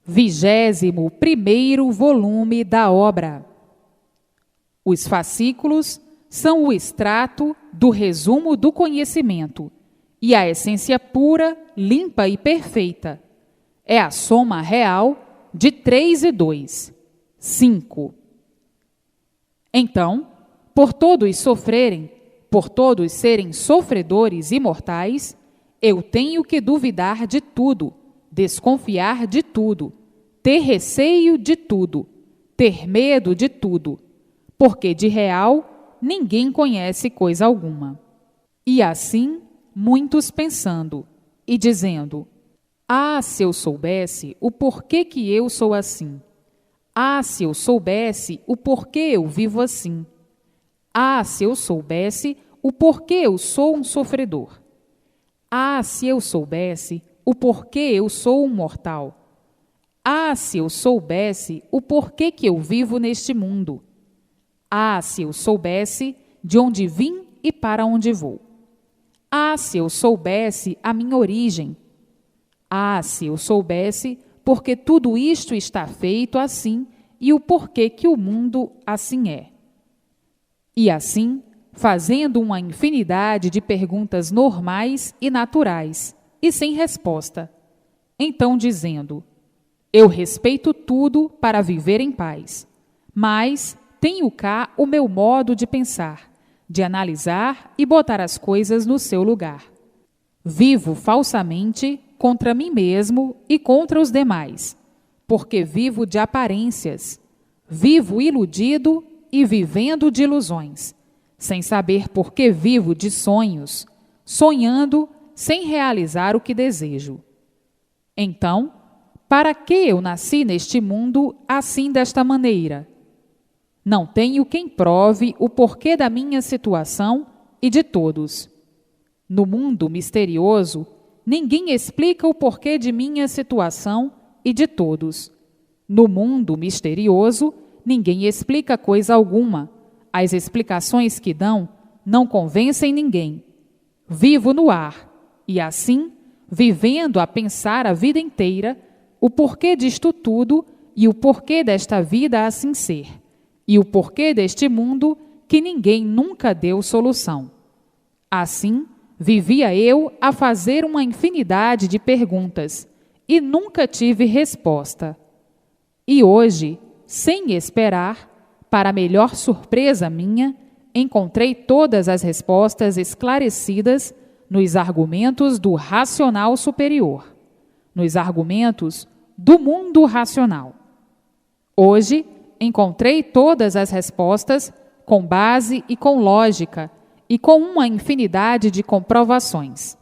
21º volume da obra. Os fascículos são o extrato do resumo do conhecimento, e a essência pura, limpa e perfeita é a soma real de 3 e 2, 5. Então, por todos sofrerem, por todos serem sofredores e mortais, eu tenho que duvidar de tudo, desconfiar de tudo, ter receio de tudo, ter medo de tudo, porque de real ninguém conhece coisa alguma. E assim, muitos pensando e dizendo: ah, se eu soubesse o porquê que eu sou assim. Ah, se eu soubesse o porquê eu vivo assim. Ah, se eu soubesse o porquê eu sou um sofredor. Ah, se eu soubesse o porquê eu sou um mortal. Ah, se eu soubesse o porquê que eu vivo neste mundo. Ah, se eu soubesse de onde vim e para onde vou. Ah, se eu soubesse a minha origem. Ah, se eu soubesse porque tudo isto está feito assim e o porquê que o mundo assim é. E assim, fazendo uma infinidade de perguntas normais e naturais, e sem resposta. Então dizendo: eu respeito tudo para viver em paz, mas tenho cá o meu modo de pensar, de analisar e botar as coisas no seu lugar. Vivo falsamente contra mim mesmo e contra os demais, porque vivo de aparências, vivo iludido e vivendo de ilusões, sem saber por que vivo de sonhos, sonhando sem realizar o que desejo. Então, para que eu nasci neste mundo assim desta maneira? Não tenho quem prove o porquê da minha situação e de todos. No mundo misterioso, ninguém explica o porquê de minha situação e de todos. No mundo misterioso, ninguém explica coisa alguma. As explicações que dão não convencem ninguém. Vivo no ar, e assim, vivendo a pensar a vida inteira, o porquê disto tudo e o porquê desta vida assim ser, e o porquê deste mundo que ninguém nunca deu solução. Assim, vivia eu a fazer uma infinidade de perguntas e nunca tive resposta. E hoje, sem esperar, para melhor surpresa minha, encontrei todas as respostas esclarecidas nos argumentos do racional superior, nos argumentos do mundo racional. Hoje, encontrei todas as respostas com base e com lógica e com uma infinidade de comprovações.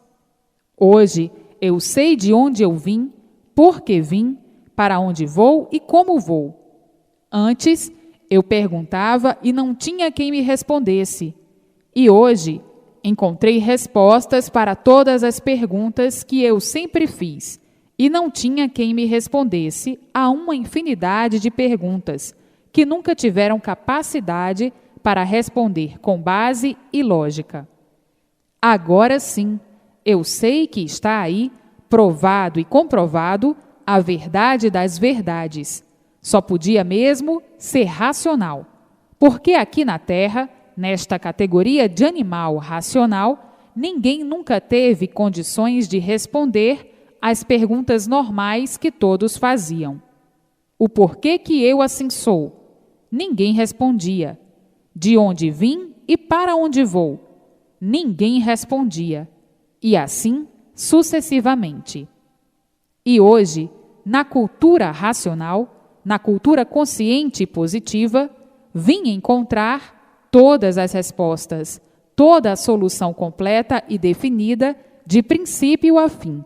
Hoje, eu sei de onde eu vim, por que vim, para onde vou e como vou. Antes, eu perguntava e não tinha quem me respondesse. E hoje, encontrei respostas para todas as perguntas que eu sempre fiz, e não tinha quem me respondesse a uma infinidade de perguntas que nunca tiveram capacidade para responder com base e lógica. Agora sim, eu sei que está aí, provado e comprovado, a verdade das verdades. Só podia mesmo ser racional, porque aqui na Terra, nesta categoria de animal racional, ninguém nunca teve condições de responder às perguntas normais que todos faziam. O porquê que eu assim sou? Ninguém respondia. De onde vim e para onde vou? Ninguém respondia. E assim sucessivamente. E hoje, na cultura racional, na cultura consciente e positiva, vim encontrar todas as respostas, toda a solução completa e definida, de princípio a fim.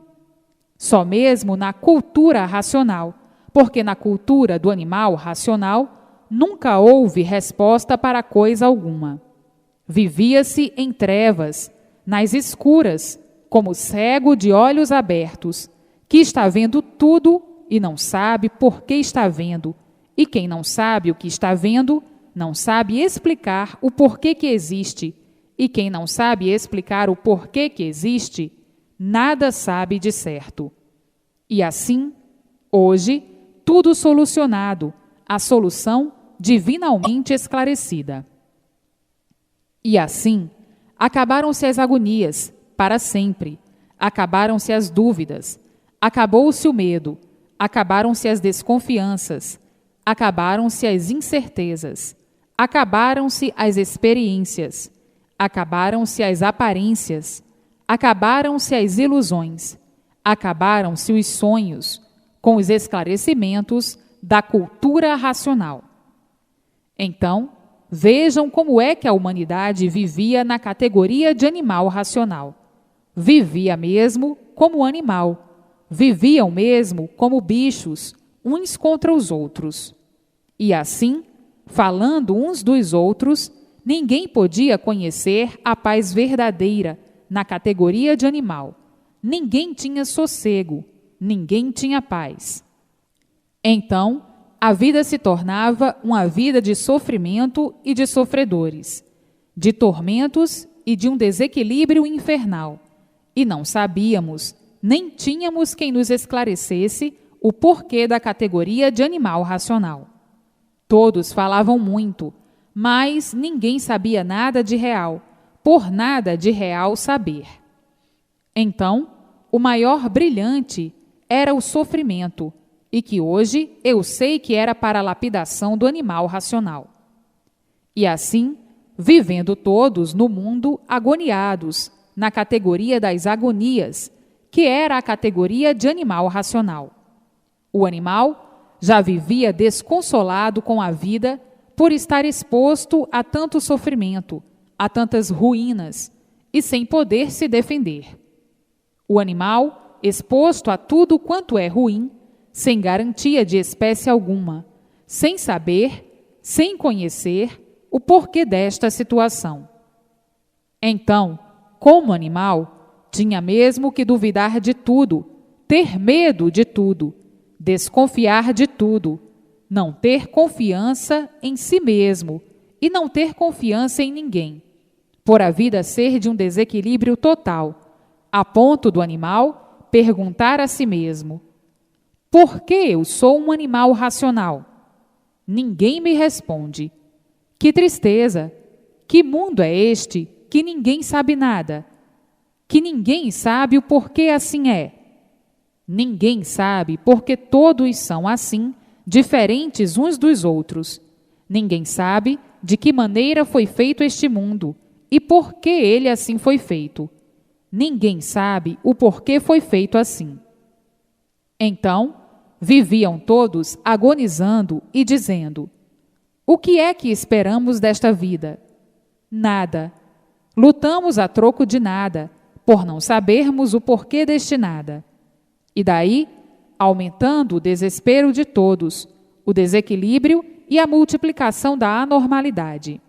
Só mesmo na cultura racional, porque na cultura do animal racional nunca houve resposta para coisa alguma. Vivia-se em trevas, nas escuras, como cego de olhos abertos, que está vendo tudo e não sabe por que está vendo, e quem não sabe o que está vendo, não sabe explicar o porquê que existe, e quem não sabe explicar o porquê que existe, nada sabe de certo. E assim, hoje, tudo solucionado, a solução divinamente esclarecida. E assim, acabaram-se as agonias, para sempre, acabaram-se as dúvidas, acabou-se o medo, acabaram-se as desconfianças, acabaram-se as incertezas, acabaram-se as experiências, acabaram-se as aparências, acabaram-se as ilusões, acabaram-se os sonhos, com os esclarecimentos da cultura racional. Então, vejam como é que a humanidade vivia na categoria de animal racional. Vivia mesmo como animal, viviam mesmo como bichos, uns contra os outros. E assim, falando uns dos outros, ninguém podia conhecer a paz verdadeira na categoria de animal. Ninguém tinha sossego, ninguém tinha paz. Então, a vida se tornava uma vida de sofrimento e de sofredores, de tormentos e de um desequilíbrio infernal. E não sabíamos, nem tínhamos quem nos esclarecesse o porquê da categoria de animal racional. Todos falavam muito, mas ninguém sabia nada de real, por nada de real saber. Então, o maior brilhante era o sofrimento, e que hoje eu sei que era para a lapidação do animal racional. E assim, vivendo todos no mundo agoniados, na categoria das agonias, que era a categoria de animal racional. O animal já vivia desconsolado com a vida por estar exposto a tanto sofrimento, a tantas ruínas, e sem poder se defender. O animal, exposto a tudo quanto é ruim, sem garantia de espécie alguma, sem saber, sem conhecer o porquê desta situação. Então, como animal, tinha mesmo que duvidar de tudo, ter medo de tudo, desconfiar de tudo, não ter confiança em si mesmo e não ter confiança em ninguém, por a vida ser de um desequilíbrio total, a ponto do animal perguntar a si mesmo: por que eu sou um animal racional? Ninguém me responde. Que tristeza! Que mundo é este que ninguém sabe nada? Que ninguém sabe o porquê assim é? Ninguém sabe porque todos são assim, diferentes uns dos outros. Ninguém sabe de que maneira foi feito este mundo e por que ele assim foi feito. Ninguém sabe o porquê foi feito assim. Então, viviam todos agonizando e dizendo: o que é que esperamos desta vida? Nada. Lutamos a troco de nada, por não sabermos o porquê deste nada. E daí, aumentando o desespero de todos, o desequilíbrio e a multiplicação da anormalidade.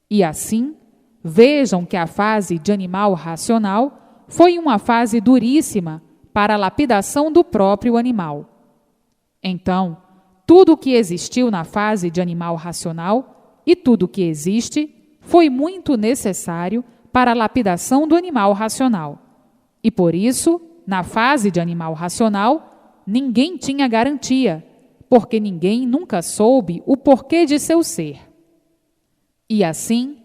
E assim, vejam que a fase de animal racional foi uma fase duríssima para a lapidação do próprio animal. Então, tudo o que existiu na fase de animal racional e tudo o que existe foi muito necessário para a lapidação do animal racional. E por isso, na fase de animal racional, ninguém tinha garantia, porque ninguém nunca soube o porquê de seu ser. E assim,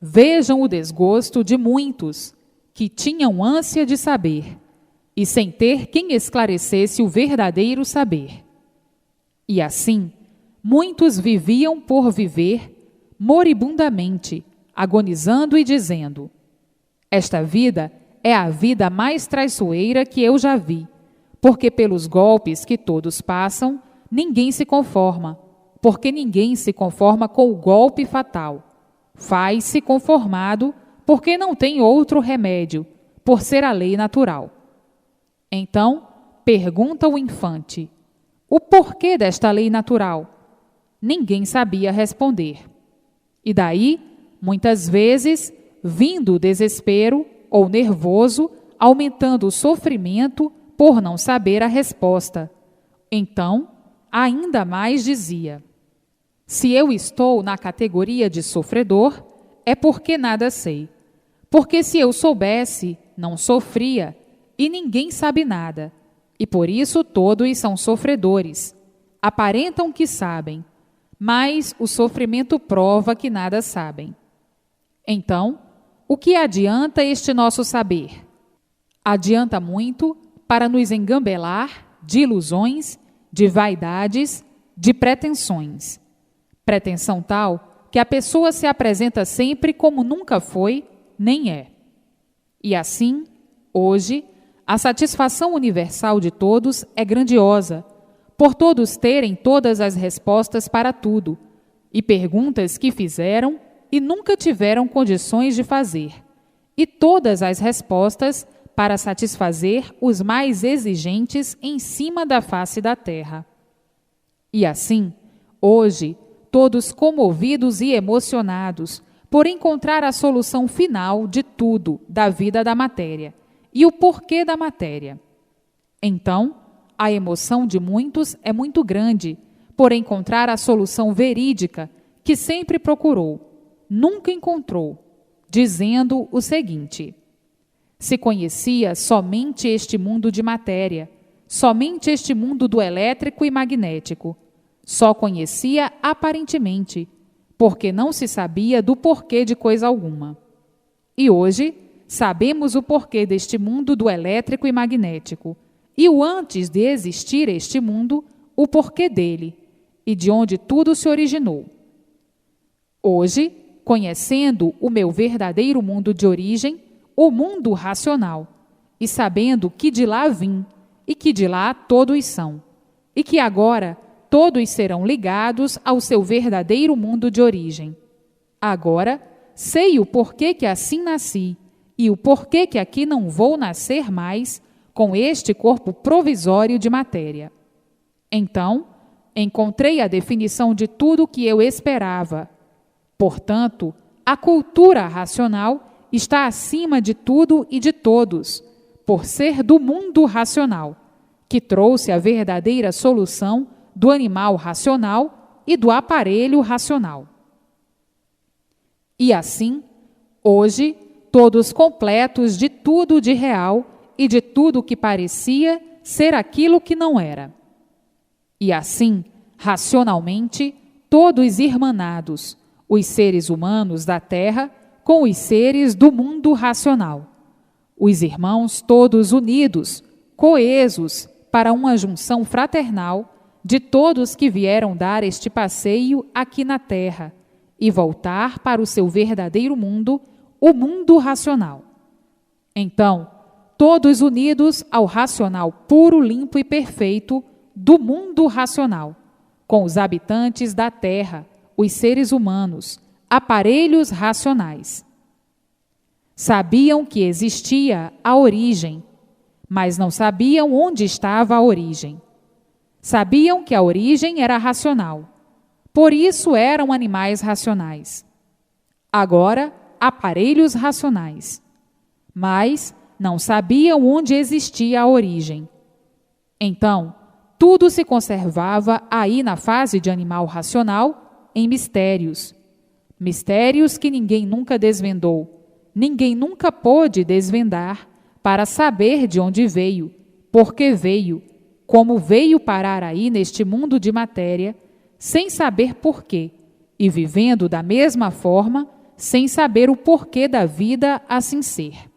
vejam o desgosto de muitos que tinham ânsia de saber, e sem ter quem esclarecesse o verdadeiro saber. E assim, muitos viviam por viver moribundamente, agonizando e dizendo: esta vida é a vida mais traiçoeira que eu já vi, porque pelos golpes que todos passam, ninguém se conforma, porque ninguém se conforma com o golpe fatal. Faz-se conformado porque não tem outro remédio, por ser a lei natural. Então, pergunta o infante: o porquê desta lei natural? Ninguém sabia responder. E daí, muitas vezes, vindo o desespero ou nervoso, aumentando o sofrimento por não saber a resposta. Então, ainda mais dizia: se eu estou na categoria de sofredor, é porque nada sei. Porque se eu soubesse, não sofria, e ninguém sabe nada. E por isso todos são sofredores. aparentam que sabem, mas o sofrimento prova que nada sabem. Então, o que adianta este nosso saber? Adianta muito para nos engambelar de ilusões, de vaidades, de pretensões. Pretensão tal que a pessoa se apresenta sempre como nunca foi, nem é. E assim, hoje, a satisfação universal de todos é grandiosa, por todos terem todas as respostas para tudo, e perguntas que fizeram e nunca tiveram condições de fazer, e todas as respostas para satisfazer os mais exigentes em cima da face da terra. E assim, hoje, todos comovidos e emocionados por encontrar a solução final de tudo da vida da matéria e o porquê da matéria. Então, a emoção de muitos é muito grande por encontrar a solução verídica que sempre procurou, nunca encontrou, dizendo o seguinte: se conhecia somente este mundo de matéria, somente este mundo do elétrico e magnético, só conhecia aparentemente, porque não se sabia do porquê de coisa alguma. E hoje, sabemos o porquê deste mundo do elétrico e magnético, e o antes de existir este mundo, o porquê dele, e de onde tudo se originou. Hoje, conhecendo o meu verdadeiro mundo de origem, o mundo racional, e sabendo que de lá vim, e que de lá todos são, e que agora todos serão ligados ao seu verdadeiro mundo de origem. Agora, sei o porquê que assim nasci, e o porquê que aqui não vou nascer mais com este corpo provisório de matéria. Então, encontrei a definição de tudo o que eu esperava. Portanto, a cultura racional está acima de tudo e de todos, por ser do mundo racional, que trouxe a verdadeira solução do animal racional e do aparelho racional. E assim, hoje, todos completos de tudo de real e de tudo que parecia ser aquilo que não era. E assim, racionalmente, todos irmanados, os seres humanos da Terra com os seres do mundo racional. Os irmãos todos unidos, coesos, para uma junção fraternal de todos que vieram dar este passeio aqui na Terra e voltar para o seu verdadeiro mundo, o mundo racional. Então, todos unidos ao racional puro, limpo e perfeito do mundo racional, com os habitantes da Terra, os seres humanos, aparelhos racionais. Sabiam que existia a origem, mas não sabiam onde estava a origem. Sabiam que a origem era racional, por isso eram animais racionais. Agora, aparelhos racionais. Mas não sabiam onde existia a origem. Então, tudo se conservava aí na fase de animal racional em mistérios. Mistérios que ninguém nunca desvendou, ninguém nunca pôde desvendar para saber de onde veio, por que veio, como veio parar aí neste mundo de matéria, sem saber porquê, e vivendo da mesma forma, sem saber o porquê da vida assim ser.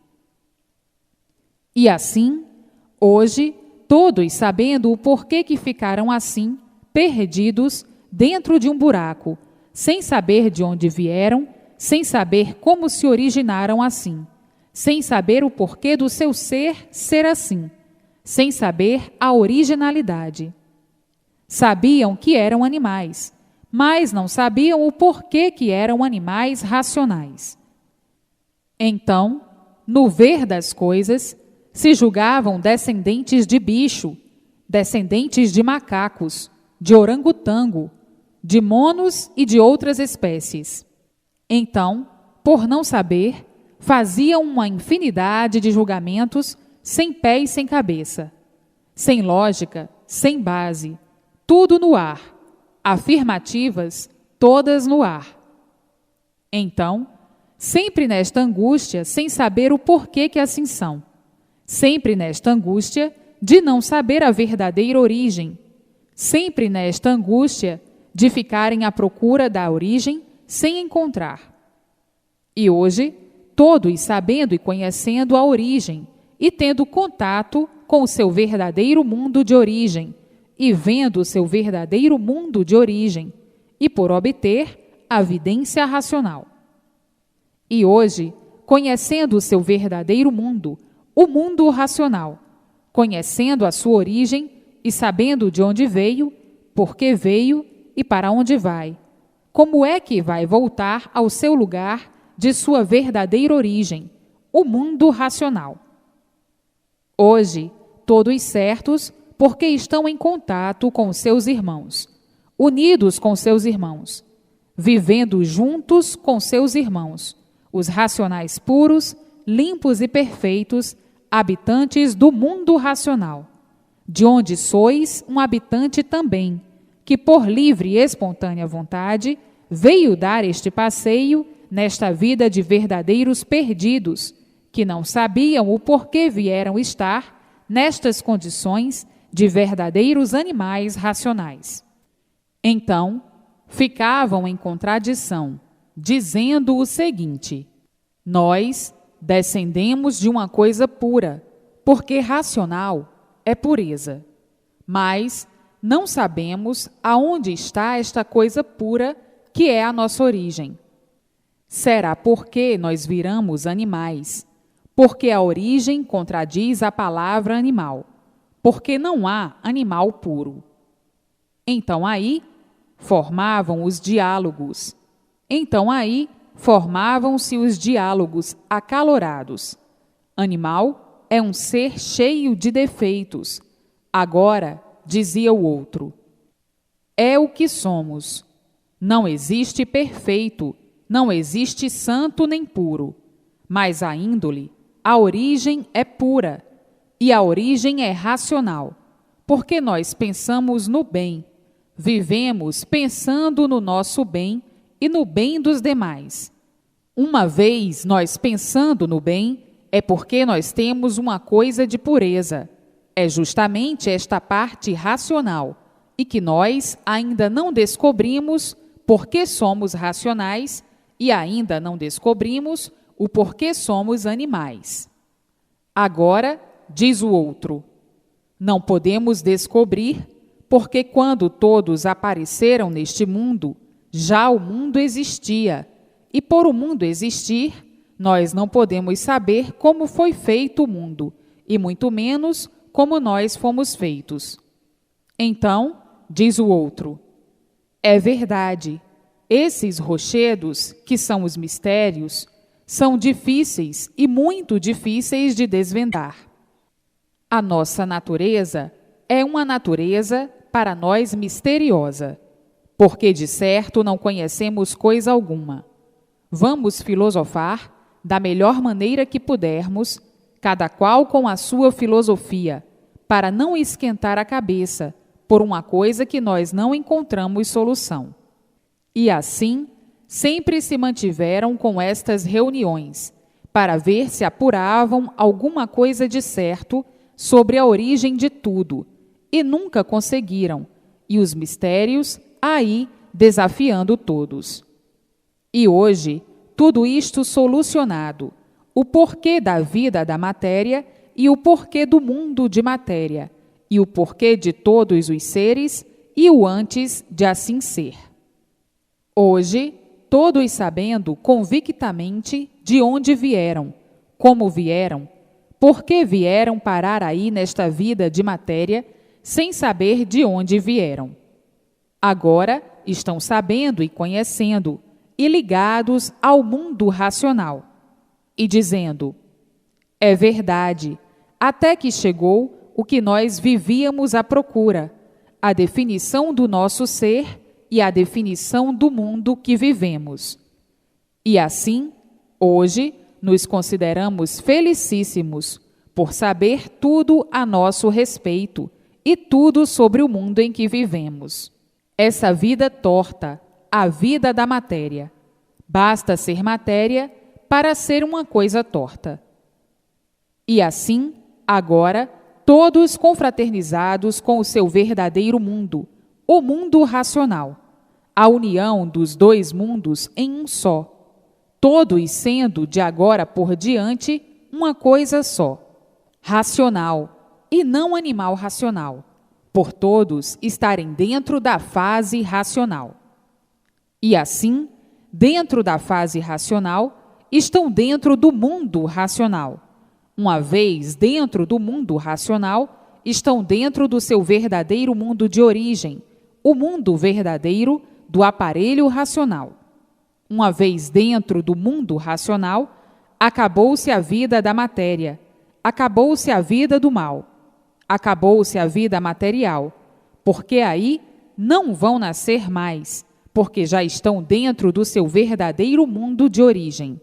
E assim, hoje, todos sabendo o porquê que ficaram assim, perdidos, dentro de um buraco, sem saber de onde vieram, sem saber como se originaram assim, sem saber o porquê do seu ser assim, sem saber a originalidade. Sabiam que eram animais, mas não sabiam o porquê que eram animais racionais. Então, no ver das coisas, se julgavam descendentes de bicho, descendentes de macacos, de orangotango, de monos e de outras espécies. Então, por não saber, faziam uma infinidade de julgamentos sem pé e sem cabeça, sem lógica, sem base, tudo no ar, afirmativas todas no ar. Então, sempre nesta angústia, sem saber o porquê que assim são, sempre nesta angústia de não saber a verdadeira origem, sempre nesta angústia de ficarem à procura da origem sem encontrar. E hoje, todos sabendo e conhecendo a origem e tendo contato com o seu verdadeiro mundo de origem e vendo o seu verdadeiro mundo de origem e por obter a vidência racional. E hoje, conhecendo o seu verdadeiro mundo, o mundo racional, conhecendo a sua origem e sabendo de onde veio, por que veio e para onde vai, como é que vai voltar ao seu lugar de sua verdadeira origem, o mundo racional. Hoje, todos certos, porque estão em contato com seus irmãos, unidos com seus irmãos, vivendo juntos com seus irmãos, os racionais puros, limpos e perfeitos, habitantes do mundo racional, de onde sois um habitante também, que por livre e espontânea vontade veio dar este passeio nesta vida de verdadeiros perdidos, que não sabiam o porquê vieram estar nestas condições de verdadeiros animais racionais. Então, ficavam em contradição, dizendo o seguinte: nós descendemos de uma coisa pura, porque racional é pureza. Mas não sabemos aonde está esta coisa pura que é a nossa origem. Será porque nós viramos animais, porque a origem contradiz a palavra animal, porque não há animal puro. Então aí formavam os diálogos. Então aí formavam-se os diálogos acalorados. Animal é um ser cheio de defeitos. Agora, dizia o outro, é o que somos. Não existe perfeito, não existe santo nem puro, mas a índole, a origem é pura, e a origem é racional, porque nós pensamos no bem, vivemos pensando no nosso bem e no bem dos demais. Uma vez nós pensando no bem, é porque nós temos uma coisa de pureza. É justamente esta parte racional, e que nós ainda não descobrimos porque somos racionais e ainda não descobrimos o porquê somos animais. Agora, diz o outro, não podemos descobrir porque quando todos apareceram neste mundo, já o mundo existia, e por o mundo existir, nós não podemos saber como foi feito o mundo, e muito menos como nós fomos feitos. Então, diz o outro, é verdade, esses rochedos, que são os mistérios, são difíceis e muito difíceis de desvendar. A nossa natureza é uma natureza para nós misteriosa, porque de certo não conhecemos coisa alguma. Vamos filosofar da melhor maneira que pudermos, cada qual com a sua filosofia, para não esquentar a cabeça por uma coisa que nós não encontramos solução. E assim, sempre se mantiveram com estas reuniões, para ver se apuravam alguma coisa de certo sobre a origem de tudo, e nunca conseguiram, e os mistérios aí desafiando todos. E hoje, tudo isto solucionado, o porquê da vida da matéria e o porquê do mundo de matéria, e o porquê de todos os seres e o antes de assim ser. Hoje, todos sabendo convictamente de onde vieram, como vieram, por que vieram parar aí nesta vida de matéria, sem saber de onde vieram. Agora estão sabendo e conhecendo, e ligados ao mundo racional, e dizendo, é verdade, até que chegou o que nós vivíamos à procura, a definição do nosso ser e a definição do mundo que vivemos. E assim, hoje, nos consideramos felicíssimos por saber tudo a nosso respeito e tudo sobre o mundo em que vivemos. Essa vida torta, a vida da matéria. Basta ser matéria para ser uma coisa torta. E assim, agora, todos confraternizados com o seu verdadeiro mundo, o mundo racional, a união dos dois mundos em um só, todos sendo, de agora por diante, uma coisa só, racional e não animal racional, por todos estarem dentro da fase racional. E assim, dentro da fase racional, estão dentro do mundo racional. Uma vez dentro do mundo racional, estão dentro do seu verdadeiro mundo de origem, o mundo verdadeiro do aparelho racional. Uma vez dentro do mundo racional, acabou-se a vida da matéria, acabou-se a vida do mal, acabou-se a vida material, porque aí não vão nascer mais, porque já estão dentro do seu verdadeiro mundo de origem.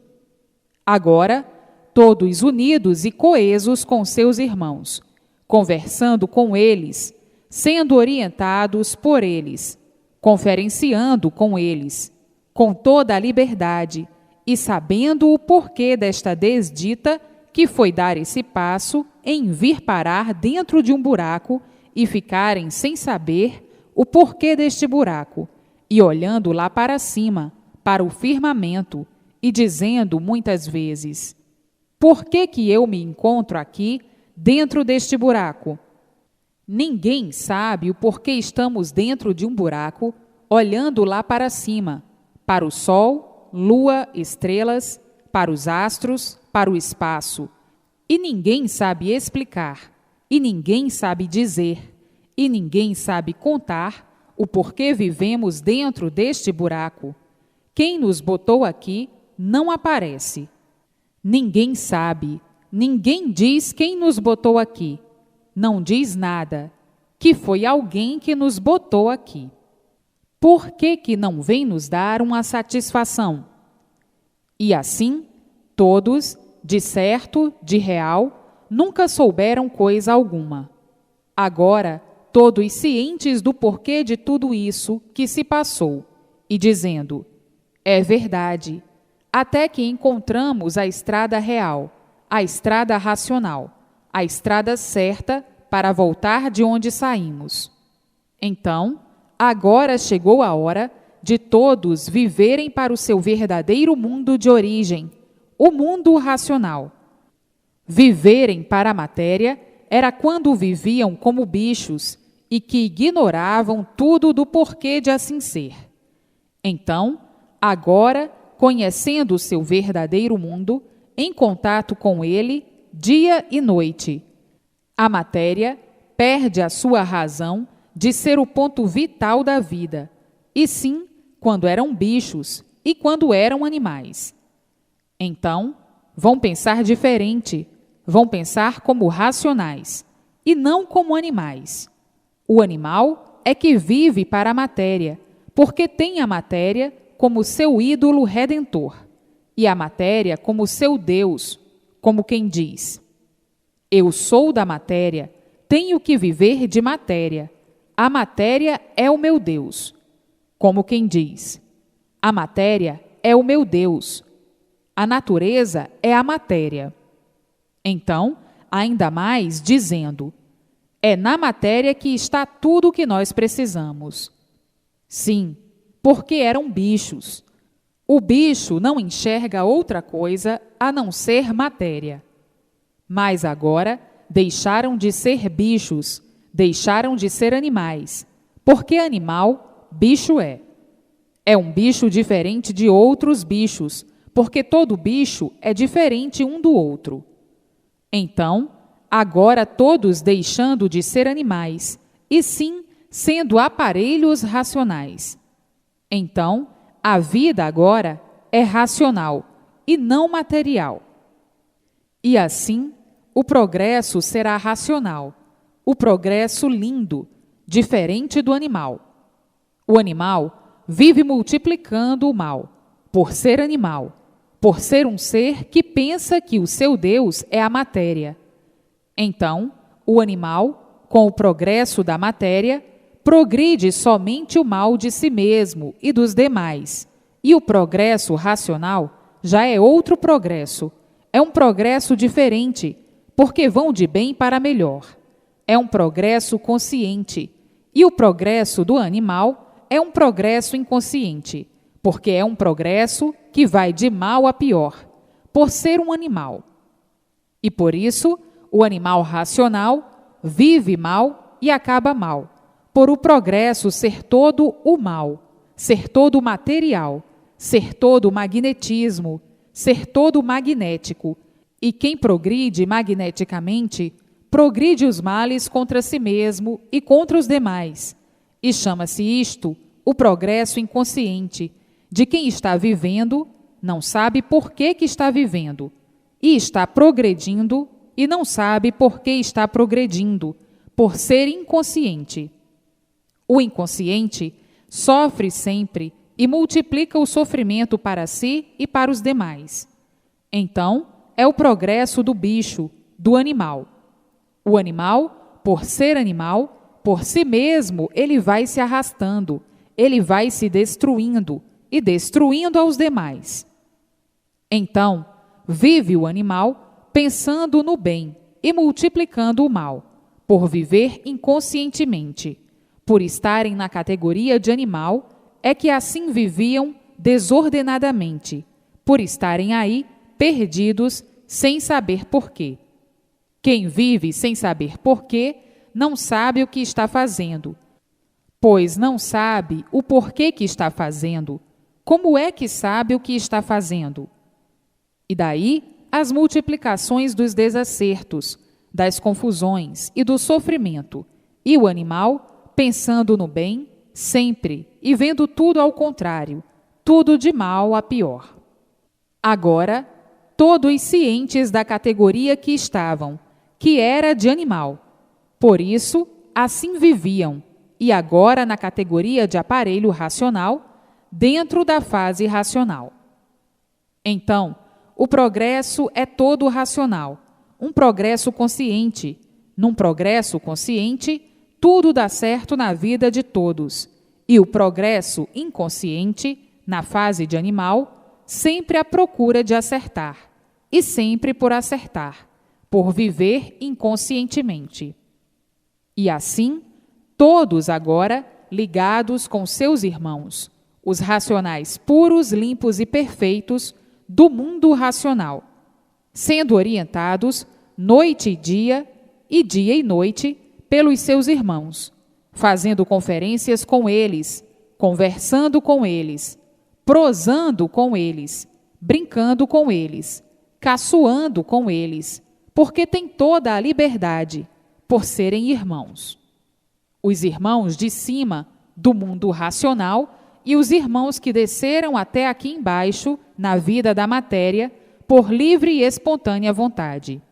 Agora, todos unidos e coesos com seus irmãos, conversando com eles, sendo orientados por eles, conferenciando com eles, com toda a liberdade, e sabendo o porquê desta desdita, que foi dar esse passo em vir parar dentro de um buraco e ficarem sem saber o porquê deste buraco, e olhando lá para cima, para o firmamento, e dizendo muitas vezes: por que eu me encontro aqui, dentro deste buraco? Ninguém sabe o porquê estamos dentro de um buraco, olhando lá para cima, para o sol, lua, estrelas, para os astros, para o espaço. E ninguém sabe explicar, e ninguém sabe dizer, e ninguém sabe contar o porquê vivemos dentro deste buraco. Quem nos botou aqui não aparece. Ninguém sabe, ninguém diz quem nos botou aqui. Não diz nada, que foi alguém que nos botou aqui. Por que não vem nos dar uma satisfação? E assim, todos, de certo, de real, nunca souberam coisa alguma. Agora, todos cientes do porquê de tudo isso que se passou, e dizendo: é verdade, até que encontramos a estrada real, a estrada racional, a estrada certa para voltar de onde saímos. Então, agora chegou a hora de todos viverem para o seu verdadeiro mundo de origem, o mundo racional. Viverem para a matéria era quando viviam como bichos e que ignoravam tudo do porquê de assim ser. Então, agora, conhecendo o seu verdadeiro mundo, em contato com ele, dia e noite, a matéria perde a sua razão de ser o ponto vital da vida, e sim quando eram bichos e quando eram animais. Então, vão pensar diferente, vão pensar como racionais, e não como animais. O animal é que vive para a matéria, porque tem a matéria como seu ídolo redentor, e a matéria como seu Deus, como quem diz: eu sou da matéria, tenho que viver de matéria, a matéria é o meu Deus. Como quem diz: a matéria é o meu Deus, a natureza é a matéria. Então, ainda mais dizendo: é na matéria que está tudo o que nós precisamos. Sim, porque eram bichos. O bicho não enxerga outra coisa a não ser matéria. Mas agora deixaram de ser bichos, deixaram de ser animais, porque animal, bicho é. É um bicho diferente de outros bichos, porque todo bicho é diferente um do outro. Então, agora todos deixando de ser animais, e sim sendo aparelhos racionais. Então, a vida agora é racional e não material. E assim, o progresso será racional, o progresso lindo, diferente do animal. O animal vive multiplicando o mal, por ser animal, por ser um ser que pensa que o seu Deus é a matéria. Então, o animal, com o progresso da matéria, progride somente o mal de si mesmo e dos demais, e o progresso racional já é outro progresso, é um progresso diferente, porque vão de bem para melhor. é um progresso consciente, e o progresso do animal é um progresso inconsciente, porque é um progresso que vai de mal a pior, por ser um animal. E por isso, o animal racional vive mal e acaba mal, por o progresso ser todo o mal, ser todo material, ser todo magnetismo, ser todo magnético. E quem progride magneticamente, progride os males contra si mesmo e contra os demais. E chama-se isto o progresso inconsciente, de quem está vivendo, não sabe por que está vivendo, e está progredindo e não sabe por que está progredindo, por ser inconsciente. O inconsciente sofre sempre e multiplica o sofrimento para si e para os demais. Então, é o progresso do bicho, do animal. O animal, por ser animal, por si mesmo, ele vai se arrastando, ele vai se destruindo e destruindo aos demais. Então, vive o animal pensando no bem e multiplicando o mal, por viver inconscientemente. Por estarem na categoria de animal, é que assim viviam desordenadamente, por estarem aí perdidos sem saber porquê. Quem vive sem saber porquê, não sabe o que está fazendo, pois não sabe o porquê que está fazendo. Como é que sabe o que está fazendo? E daí as multiplicações dos desacertos, das confusões e do sofrimento, e o animal pensando no bem, sempre, e vendo tudo ao contrário, tudo de mal a pior. Agora, todos cientes da categoria que estavam, que era de animal. Por isso, assim viviam, e agora na categoria de aparelho racional, dentro da fase racional. Então, o progresso é todo racional, um progresso consciente. Num progresso consciente, tudo dá certo na vida de todos. E o progresso inconsciente, na fase de animal, sempre à procura de acertar, e sempre por acertar, por viver inconscientemente. E assim, todos agora ligados com seus irmãos, os racionais puros, limpos e perfeitos do mundo racional, sendo orientados noite e dia e noite pelos seus irmãos, fazendo conferências com eles, conversando com eles, prosando com eles, brincando com eles, caçoando com eles, porque têm toda a liberdade, por serem irmãos. Os irmãos de cima, do mundo racional, e os irmãos que desceram até aqui embaixo, na vida da matéria, por livre e espontânea vontade.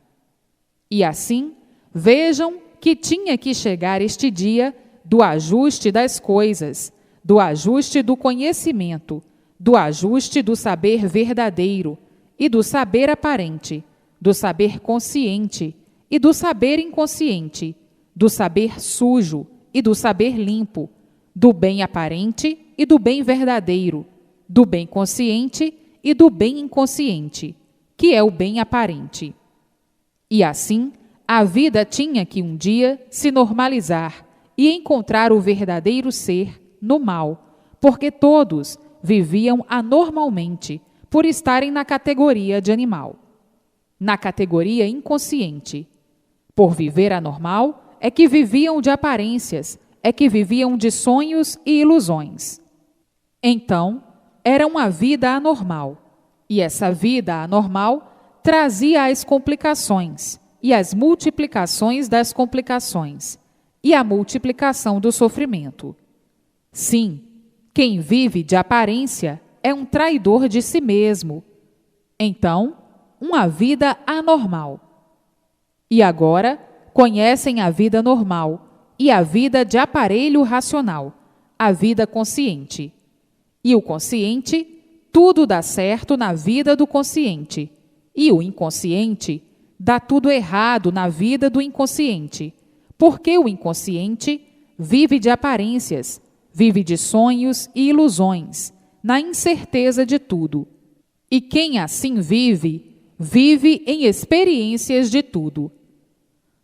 E assim, vejam que tinha que chegar este dia do ajuste das coisas, do ajuste do conhecimento, do ajuste do saber verdadeiro e do saber aparente, do saber consciente e do saber inconsciente, do saber sujo e do saber limpo, do bem aparente e do bem verdadeiro, do bem consciente e do bem inconsciente, que é o bem aparente. E assim, a vida tinha que um dia se normalizar e encontrar o verdadeiro ser no mal, porque todos viviam anormalmente por estarem na categoria de animal, na categoria inconsciente. Por viver anormal, é que viviam de aparências, é que viviam de sonhos e ilusões. Então, era uma vida anormal, e essa vida anormal trazia as complicações e as multiplicações das complicações e a multiplicação do sofrimento. Sim, quem vive de aparência é um traidor de si mesmo. Então, uma vida anormal. E agora conhecem a vida normal e a vida de aparelho racional, a vida consciente. E o consciente, tudo dá certo na vida do consciente. E o inconsciente, dá tudo errado na vida do inconsciente. Porque o inconsciente vive de aparências, vive de sonhos e ilusões, na incerteza de tudo. E quem assim vive, vive em experiências de tudo.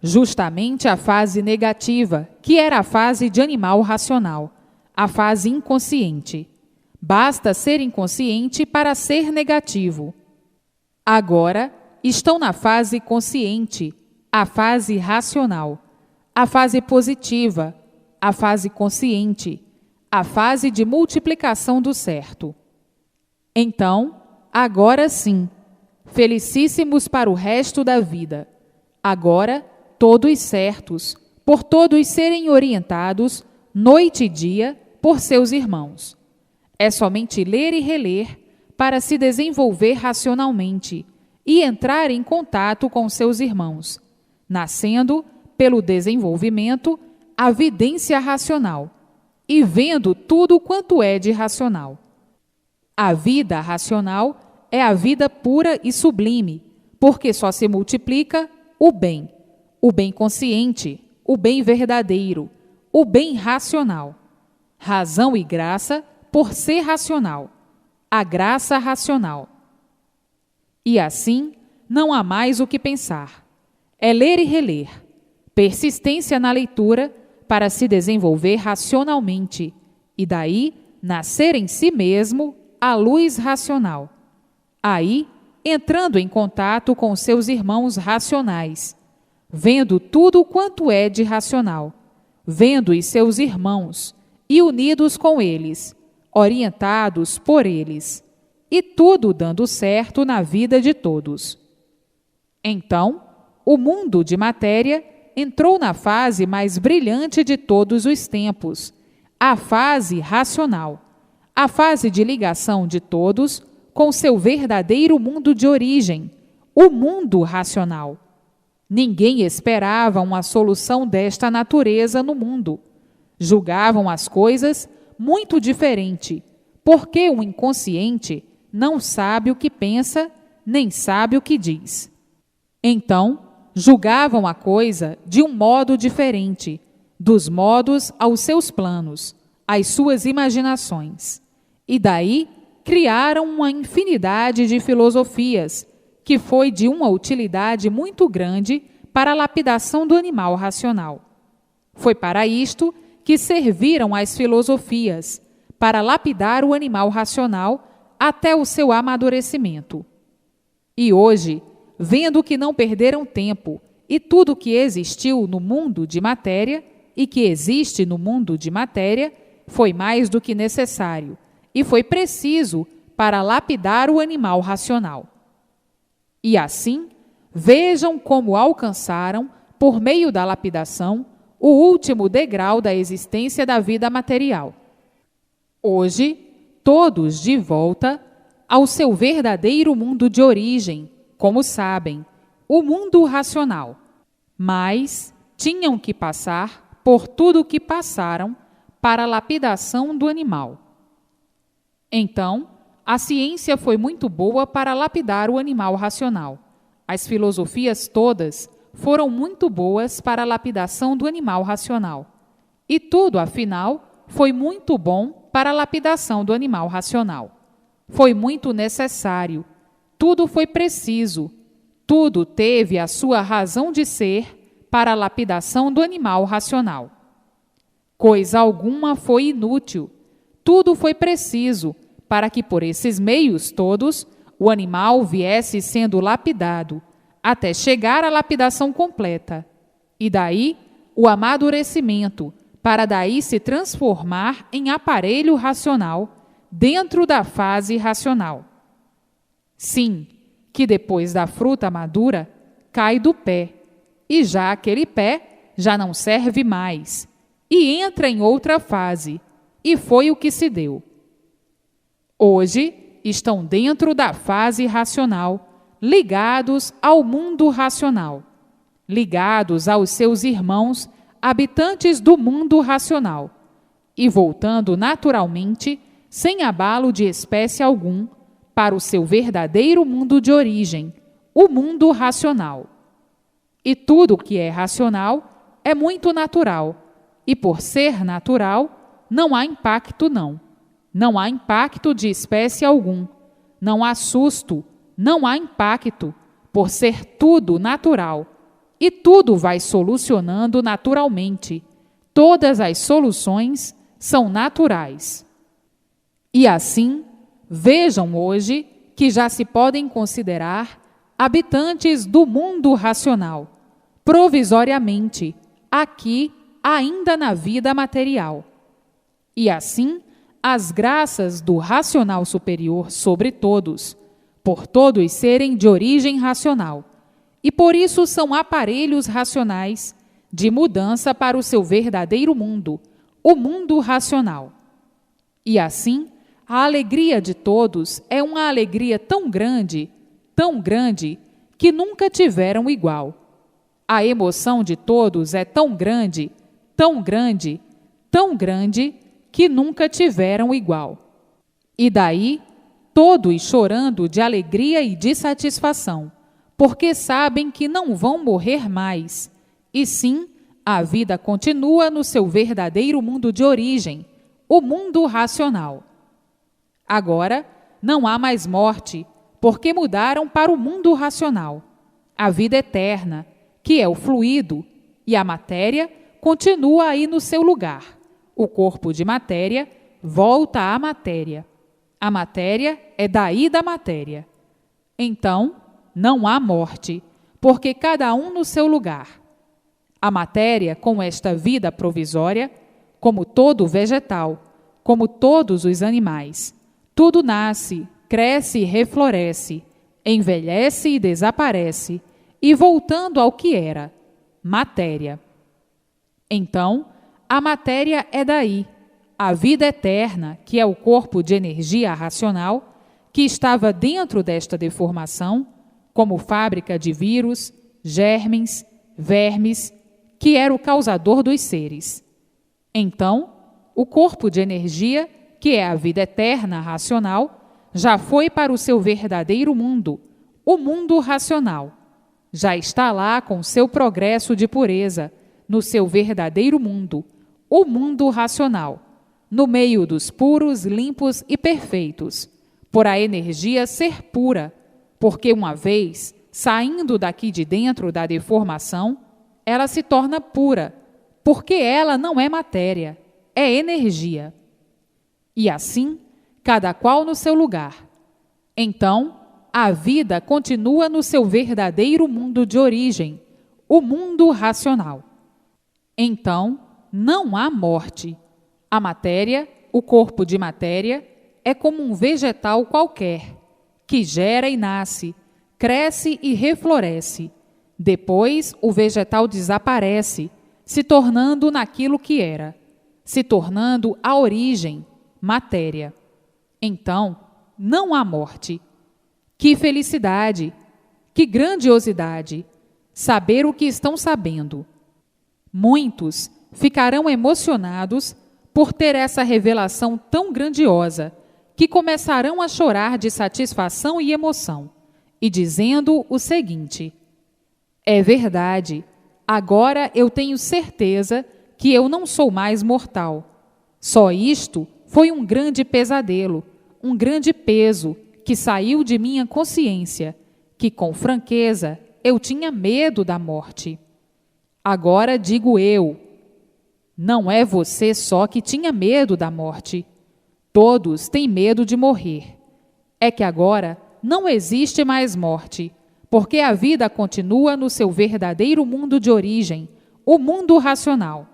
justamente a fase negativa, que era a fase de animal racional, a fase inconsciente. Basta ser inconsciente para ser negativo. Agora estão na fase consciente, a fase racional, a fase positiva, a fase consciente, a fase de multiplicação do certo. Então, agora sim, felicíssimos para o resto da vida. Agora, todos certos, por todos serem orientados, noite e dia, por seus irmãos. É somente ler e reler para se desenvolver racionalmente e entrar em contato com seus irmãos, nascendo, pelo desenvolvimento, a vidência racional e vendo tudo quanto é de racional. A vida racional é a vida pura e sublime, porque só se multiplica o bem consciente, o bem verdadeiro, o bem racional. Razão e graça por ser racional, a graça racional. E assim, não há mais o que pensar. É ler e reler, persistência na leitura para se desenvolver racionalmente e daí nascer em si mesmo a luz racional. Aí, entrando em contato com seus irmãos racionais, vendo tudo quanto é de racional, vendo os seus irmãos e unidos com eles, orientados por eles, e tudo dando certo na vida de todos. Então, o mundo de matéria entrou na fase mais brilhante de todos os tempos, a fase racional, a fase de ligação de todos com seu verdadeiro mundo de origem, o mundo racional. Ninguém esperava uma solução desta natureza no mundo. Julgavam as coisas muito diferente, porque o inconsciente não sabe o que pensa, nem sabe o que diz. Então, julgavam a coisa de um modo diferente, dos modos aos seus planos, às suas imaginações. E daí criaram uma infinidade de filosofias, que foi de uma utilidade muito grande para a lapidação do animal racional. Foi para isto que serviram as filosofias, para lapidar o animal racional até o seu amadurecimento. E hoje, vendo que não perderam tempo e tudo que existiu no mundo de matéria e que existe no mundo de matéria foi mais do que necessário e foi preciso para lapidar o animal racional. E assim, vejam como alcançaram, por meio da lapidação, o último degrau da existência da vida material. Hoje, todos de volta ao seu verdadeiro mundo de origem, como sabem, o mundo racional. Mas tinham que passar por tudo o que passaram para a lapidação do animal. Então, a ciência foi muito boa para lapidar o animal racional. As filosofias todas foram muito boas para a lapidação do animal racional. E tudo, afinal, foi muito bom para a lapidação do animal racional. Foi muito necessário. Tudo foi preciso. Tudo teve a sua razão de ser para a lapidação do animal racional. Coisa alguma foi inútil. Tudo foi preciso para que por esses meios todos o animal viesse sendo lapidado, até chegar à lapidação completa, e daí o amadurecimento, para daí se transformar em aparelho racional dentro da fase racional. Sim, que depois da fruta madura, cai do pé, e já aquele pé já não serve mais, e entra em outra fase, e foi o que se deu. Hoje estão dentro da fase racional, ligados ao mundo racional, ligados aos seus irmãos, habitantes do mundo racional, e voltando naturalmente, sem abalo de espécie algum, para o seu verdadeiro mundo de origem, o mundo racional. E tudo que é racional é muito natural, e por ser natural, não há impacto não. Não há impacto de espécie algum, não há susto, não há impacto, por ser tudo natural, e tudo vai solucionando naturalmente. Todas as soluções são naturais. E assim, vejam hoje que já se podem considerar habitantes do mundo racional, provisoriamente, aqui ainda na vida material. E assim, as graças do racional superior sobre todos, por todos serem de origem racional, e por isso são aparelhos racionais de mudança para o seu verdadeiro mundo, o mundo racional. E assim, a alegria de todos é uma alegria tão grande, que nunca tiveram igual. A emoção de todos é tão grande, que nunca tiveram igual. E daí, todos chorando de alegria e de satisfação, porque sabem que não vão morrer mais, e sim, a vida continua no seu verdadeiro mundo de origem, o mundo racional. Agora, não há mais morte, porque mudaram para o mundo racional. A vida eterna, que é o fluido, e a matéria continua aí no seu lugar. O corpo de matéria volta à matéria. A matéria é daí da matéria. Então, não há morte, porque cada um no seu lugar. A matéria, com esta vida provisória, como todo vegetal, como todos os animais, tudo nasce, cresce e refloresce, envelhece e desaparece, e voltando ao que era, matéria. Então, a matéria é daí, a vida eterna, que é o corpo de energia racional, que estava dentro desta deformação, como fábrica de vírus, germes, vermes, que era o causador dos seres. Então, o corpo de energia, que é a vida eterna racional, já foi para o seu verdadeiro mundo, o mundo racional. Já está lá com seu progresso de pureza, no seu verdadeiro mundo, o mundo racional, no meio dos puros, limpos e perfeitos, por a energia ser pura, porque uma vez, saindo daqui de dentro da deformação, ela se torna pura, porque ela não é matéria, é energia. E assim, cada qual no seu lugar. Então, a vida continua no seu verdadeiro mundo de origem, o mundo racional. Então, não há morte. A matéria, o corpo de matéria, é como um vegetal qualquer, que gera e nasce, cresce e refloresce. Depois, o vegetal desaparece, se tornando naquilo que era, se tornando a origem, matéria. Então, não há morte. Que felicidade! Que grandiosidade! Saber o que estão sabendo. Muitos ficarão emocionados por ter essa revelação tão grandiosa, que começarão a chorar de satisfação e emoção, e dizendo o seguinte: é verdade, agora eu tenho certeza que eu não sou mais mortal. Só isto foi um grande pesadelo, um grande peso que saiu de minha consciência, que com franqueza eu tinha medo da morte. Agora digo eu, não é você só que tinha medo da morte. Todos têm medo de morrer. É que agora não existe mais morte, porque a vida continua no seu verdadeiro mundo de origem, o mundo racional.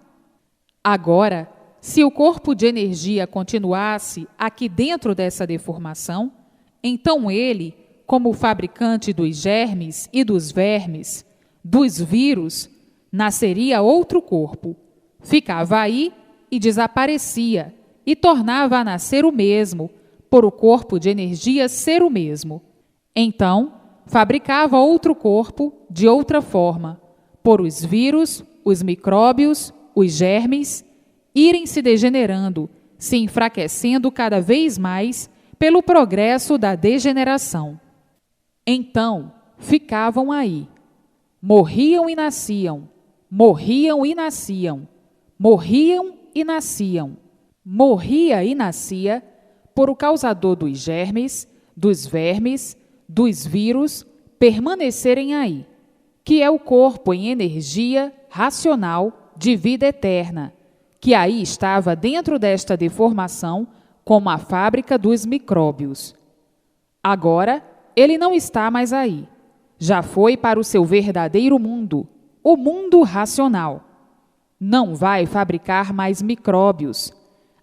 Agora, se o corpo de energia continuasse aqui dentro dessa deformação, então ele, como o fabricante dos germes e dos vermes, dos vírus, nasceria outro corpo, ficava aí e desaparecia, e tornava a nascer o mesmo, por o corpo de energia ser o mesmo. Então, fabricava outro corpo de outra forma, por os vírus, os micróbios, os germes, irem se degenerando, se enfraquecendo cada vez mais pelo progresso da degeneração. Então, ficavam aí. Morriam e nasciam, morriam e nasciam, morriam e nasciam. Morria e nascia por o causador dos germes, dos vermes, dos vírus permanecerem aí, que é o corpo em energia racional de vida eterna, que aí estava dentro desta deformação como a fábrica dos micróbios. Agora, ele não está mais aí. Já foi para o seu verdadeiro mundo, o mundo racional. Não vai fabricar mais micróbios.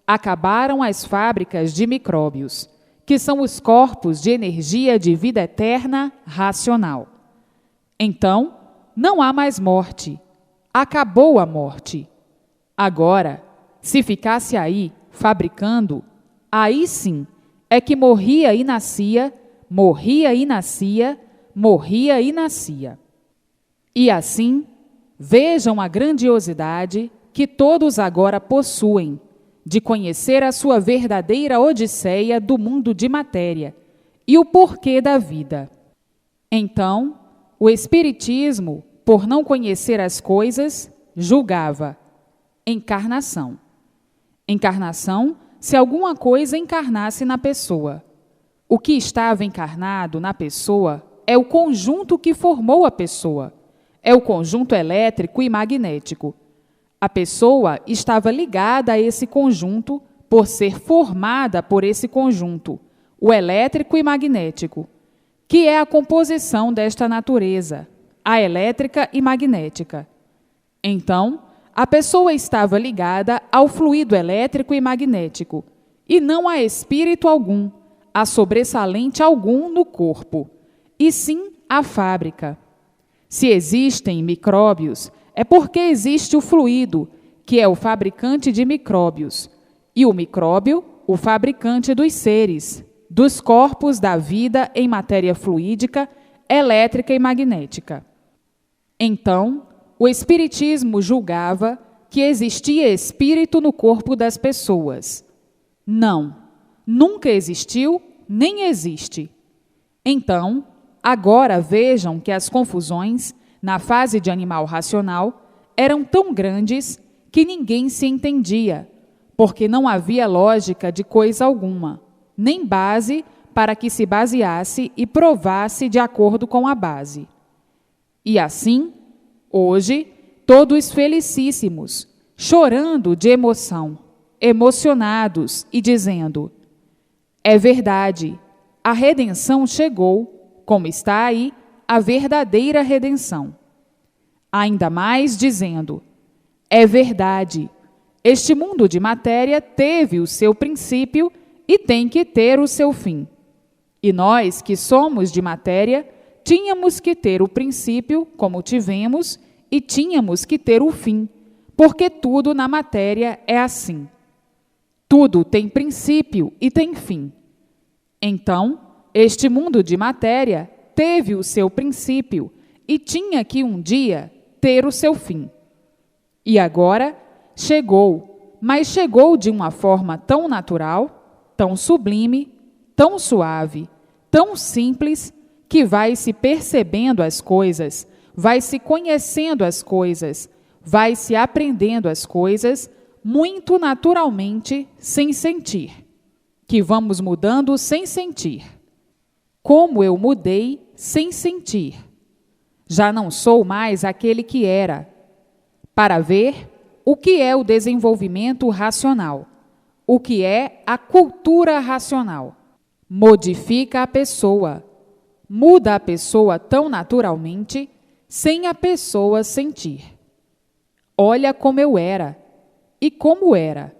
Acabaram as fábricas de micróbios, que são os corpos de energia de vida eterna racional. Então, não há mais morte. Acabou a morte. Agora, se ficasse aí, fabricando, aí sim é que morria e nascia, morria e nascia, morria e nascia. E assim, vejam a grandiosidade que todos agora possuem, de conhecer a sua verdadeira odisseia do mundo de matéria e o porquê da vida. Então, o Espiritismo, por não conhecer as coisas, julgava encarnação. Encarnação, se alguma coisa encarnasse na pessoa. O que estava encarnado na pessoa é o conjunto que formou a pessoa, é o conjunto elétrico e magnético. A pessoa estava ligada a esse conjunto por ser formada por esse conjunto, o elétrico e magnético, que é a composição desta natureza, a elétrica e magnética. Então, a pessoa estava ligada ao fluido elétrico e magnético, e não a espírito algum, a sobressalente algum no corpo, e sim a fábrica. Se existem micróbios, é porque existe o fluido, que é o fabricante de micróbios, e o micróbio, o fabricante dos seres, dos corpos da vida em matéria fluídica, elétrica e magnética. Então, o Espiritismo julgava que existia espírito no corpo das pessoas. Não, nunca existiu, nem existe. Então, agora vejam que as confusões, na fase de animal racional, eram tão grandes que ninguém se entendia, porque não havia lógica de coisa alguma, nem base para que se baseasse e provasse de acordo com a base. E assim, hoje, todos felicíssimos, chorando de emoção, emocionados e dizendo: é verdade, a redenção chegou, como está aí a verdadeira redenção. Ainda mais dizendo: é verdade, este mundo de matéria teve o seu princípio e tem que ter o seu fim. E nós, que somos de matéria, tínhamos que ter o princípio, como tivemos, e tínhamos que ter o fim, porque tudo na matéria é assim. Tudo tem princípio e tem fim. Então, este mundo de matéria teve o seu princípio e tinha que um dia ter o seu fim. E agora chegou, mas chegou de uma forma tão natural, tão sublime, tão suave, tão simples, que vai se percebendo as coisas, vai se conhecendo as coisas, vai se aprendendo as coisas, muito naturalmente, sem sentir. Que vamos mudando sem sentir. Como eu mudei sem sentir. Já não sou mais aquele que era. Para ver o que é o desenvolvimento racional, o que é a cultura racional. Modifica a pessoa, muda a pessoa tão naturalmente, sem a pessoa sentir. Olha como eu era, e como era.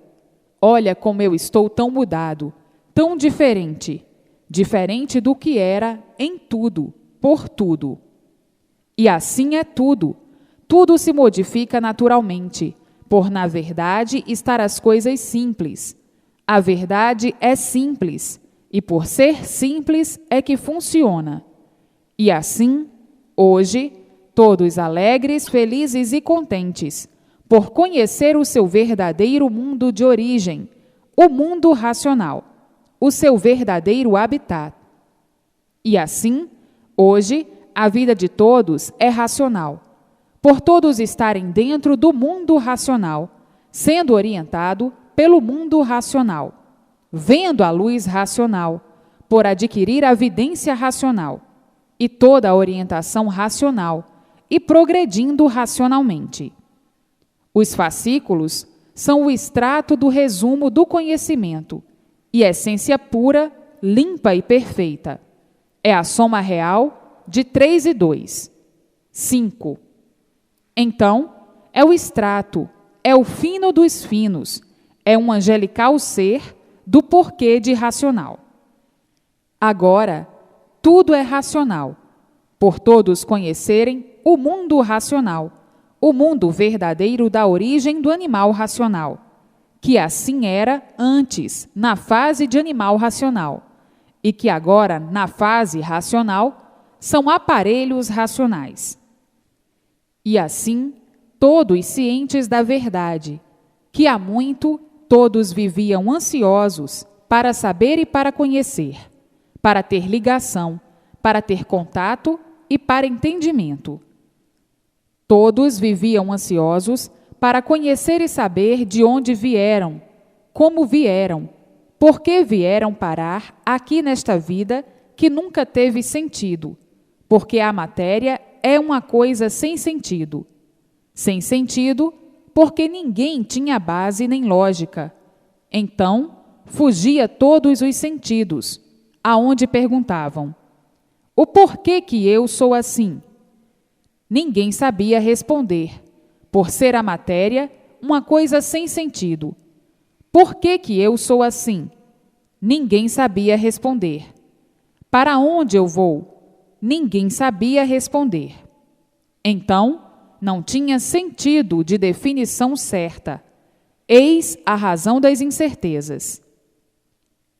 Olha como eu estou tão mudado, tão diferente, diferente do que era em tudo, por tudo. E assim é tudo. Tudo se modifica naturalmente, por, na verdade, estar as coisas simples. A verdade é simples, e por ser simples é que funciona. E assim, hoje, todos alegres, felizes e contentes, por conhecer o seu verdadeiro mundo de origem, o mundo racional, o seu verdadeiro habitat. E assim, hoje, a vida de todos é racional, por todos estarem dentro do mundo racional, sendo orientado pelo mundo racional, vendo a luz racional, por adquirir a vidência racional, e toda a orientação racional, e progredindo racionalmente. Os fascículos são o extrato do resumo do conhecimento e essência pura, limpa e perfeita. É a soma real de 3 e 2. 5. Então, é o extrato, é o fino dos finos, é um angelical ser do porquê de racional. Agora, tudo é racional, por todos conhecerem o mundo racional, o mundo verdadeiro da origem do animal racional, que assim era antes, na fase de animal racional, e que agora, na fase racional, são aparelhos racionais. E assim, todos cientes da verdade, que há muito todos viviam ansiosos para saber e para conhecer, para ter ligação, para ter contato e para entendimento. Todos viviam ansiosos para conhecer e saber de onde vieram, como vieram, por que vieram parar aqui nesta vida que nunca teve sentido, porque a matéria é uma coisa sem sentido. Sem sentido, porque ninguém tinha base nem lógica. Então, fugia todos os sentidos, aonde perguntavam: o porquê que eu sou assim? Ninguém sabia responder, por ser a matéria uma coisa sem sentido. Por que que eu sou assim? Ninguém sabia responder. Para onde eu vou? Ninguém sabia responder. Então, não tinha sentido de definição certa. Eis a razão das incertezas.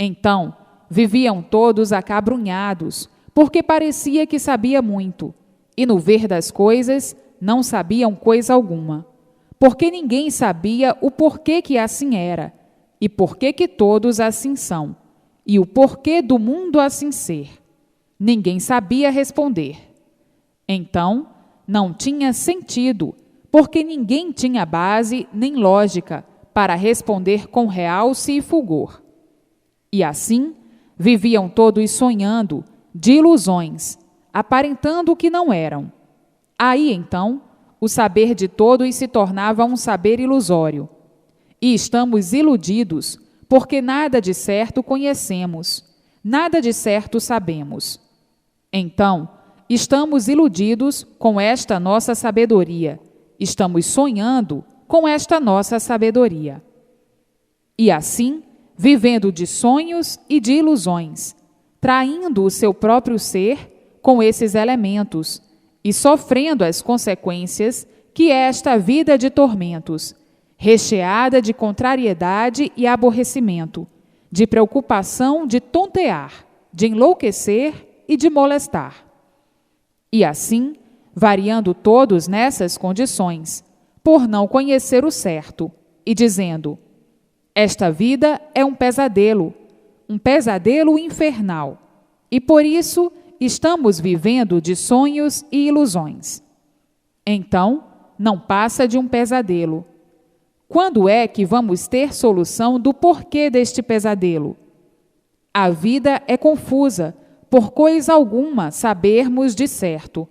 Então, viviam todos acabrunhados, porque parecia que sabia muito, e no ver das coisas não sabiam coisa alguma, porque ninguém sabia o porquê que assim era, e porquê que todos assim são, e o porquê do mundo assim ser. Ninguém sabia responder. Então, não tinha sentido, porque ninguém tinha base nem lógica para responder com realce e fulgor. E assim, viviam todos sonhando, de ilusões, aparentando o que não eram. Aí, então, o saber de todos se tornava um saber ilusório. E estamos iludidos, porque nada de certo conhecemos, nada de certo sabemos. Então, estamos iludidos com esta nossa sabedoria, estamos sonhando com esta nossa sabedoria. E assim, vivendo de sonhos e de ilusões, traindo o seu próprio ser com esses elementos e sofrendo as consequências que é esta vida de tormentos, recheada de contrariedade e aborrecimento, de preocupação de tontear, de enlouquecer e de molestar. E assim, variando todos nessas condições, por não conhecer o certo, e dizendo: esta vida é um pesadelo infernal, e por isso estamos vivendo de sonhos e ilusões. Então, não passa de um pesadelo. Quando é que vamos ter solução do porquê deste pesadelo? A vida é confusa, por coisa alguma sabermos de certo.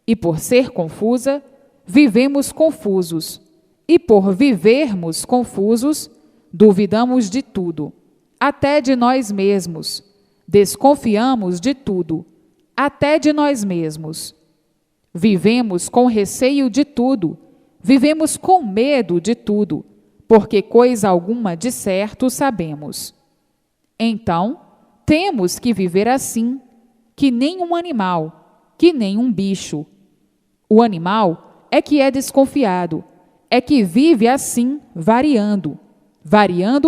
E por ser confusa, vivemos confusos. E por vivermos confusos, duvidamos de tudo, até de nós mesmos. Desconfiamos de tudo, até de nós mesmos. Vivemos com receio de tudo, vivemos com medo de tudo, porque coisa alguma de certo sabemos. Então, temos que viver assim, que nem um animal, que nem um bicho. O animal é que é desconfiado, é que vive assim, variando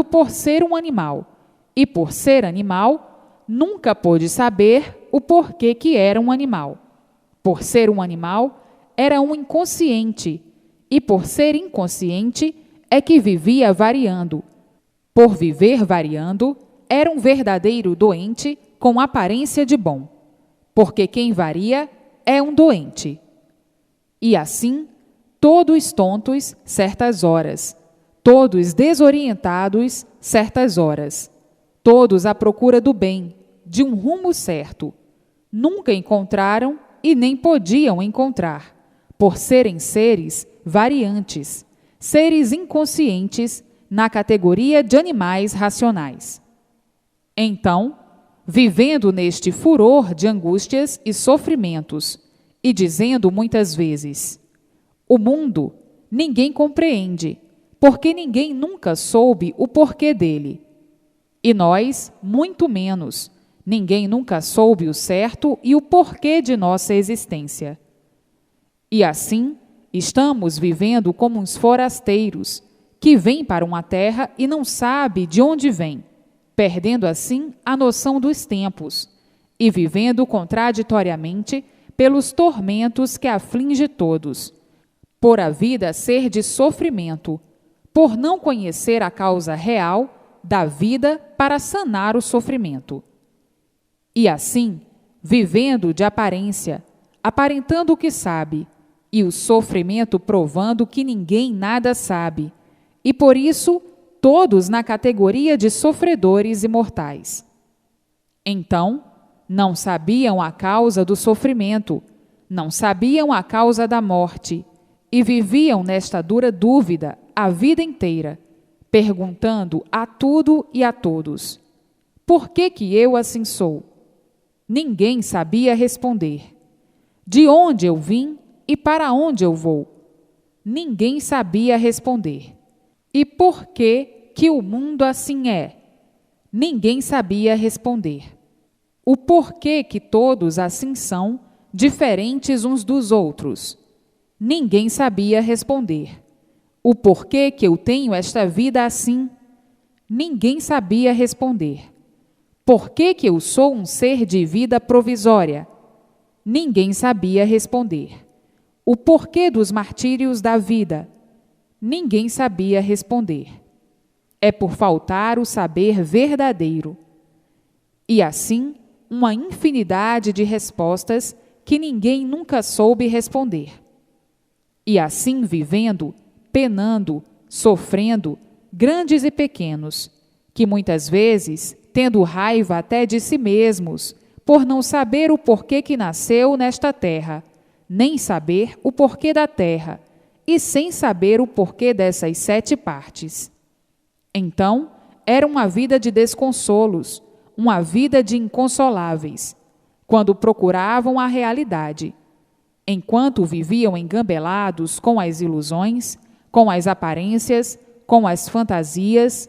por ser um animal, e por ser animal, nunca pôde saber o porquê que era um animal. Por ser um animal, era um inconsciente, e por ser inconsciente, é que vivia variando. Por viver variando, era um verdadeiro doente com aparência de bom, porque quem varia é um doente. E assim, todos tontos certas horas, todos desorientados certas horas, todos à procura do bem, de um rumo certo, nunca encontraram e nem podiam encontrar, por serem seres variantes, seres inconscientes na categoria de animais racionais. Então, vivendo neste furor de angústias e sofrimentos, e dizendo muitas vezes: o mundo ninguém compreende, porque ninguém nunca soube o porquê dele. E nós, muito menos, ninguém nunca soube o certo e o porquê de nossa existência. E assim, estamos vivendo como uns forasteiros, que vêm para uma terra e não sabe de onde vem, perdendo assim a noção dos tempos, e vivendo contraditoriamente pelos tormentos que aflige todos, por a vida ser de sofrimento, por não conhecer a causa real da vida para sanar o sofrimento. E assim, vivendo de aparência, aparentando o que sabe, e o sofrimento provando que ninguém nada sabe, e por isso todos na categoria de sofredores imortais. Então, não sabiam a causa do sofrimento, não sabiam a causa da morte, e viviam nesta dura dúvida a vida inteira, perguntando a tudo e a todos: por que eu assim sou? Ninguém sabia responder. De onde eu vim e para onde eu vou? Ninguém sabia responder. E por que o mundo assim é? Ninguém sabia responder. O porquê que todos assim são, diferentes uns dos outros? Ninguém sabia responder. O porquê que eu tenho esta vida assim? Ninguém sabia responder. Por que eu sou um ser de vida provisória? Ninguém sabia responder. O porquê dos martírios da vida? Ninguém sabia responder. É por faltar o saber verdadeiro. E assim, uma infinidade de respostas que ninguém nunca soube responder. E assim vivendo, penando, sofrendo, grandes e pequenos, que muitas vezes, tendo raiva até de si mesmos, por não saber o porquê que nasceu nesta terra, nem saber o porquê da terra, e sem saber o porquê dessas 7 partes. Então, era uma vida de desconsolos, uma vida de inconsoláveis, quando procuravam a realidade. Enquanto viviam engambelados com as ilusões, com as aparências, com as fantasias,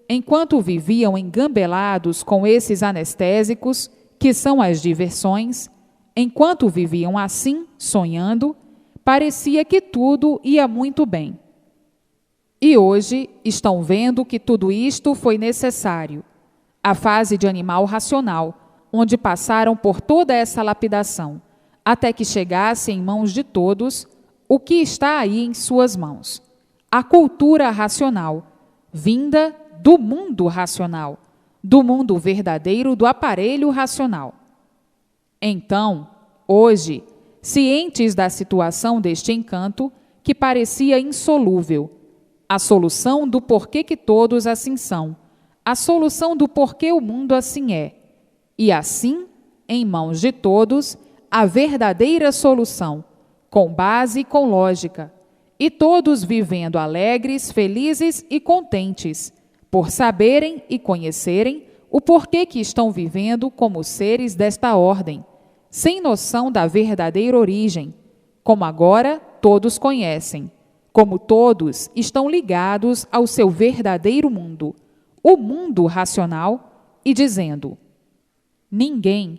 enquanto viviam engambelados com esses anestésicos, que são as diversões, enquanto viviam assim, sonhando, parecia que tudo ia muito bem. E hoje estão vendo que tudo isto foi necessário. A fase de animal racional, onde passaram por toda essa lapidação, até que chegasse em mãos de todos o que está aí em suas mãos. A cultura racional, vinda do mundo racional, do mundo verdadeiro do aparelho racional. Então, hoje, cientes da situação deste encanto, que parecia insolúvel, a solução do porquê que todos assim são, a solução do porquê o mundo assim é, e assim, em mãos de todos, a verdadeira solução, com base e com lógica, e todos vivendo alegres, felizes e contentes, por saberem e conhecerem o porquê que estão vivendo como seres desta ordem, sem noção da verdadeira origem, como agora todos conhecem, como todos estão ligados ao seu verdadeiro mundo, o mundo racional, e dizendo: ninguém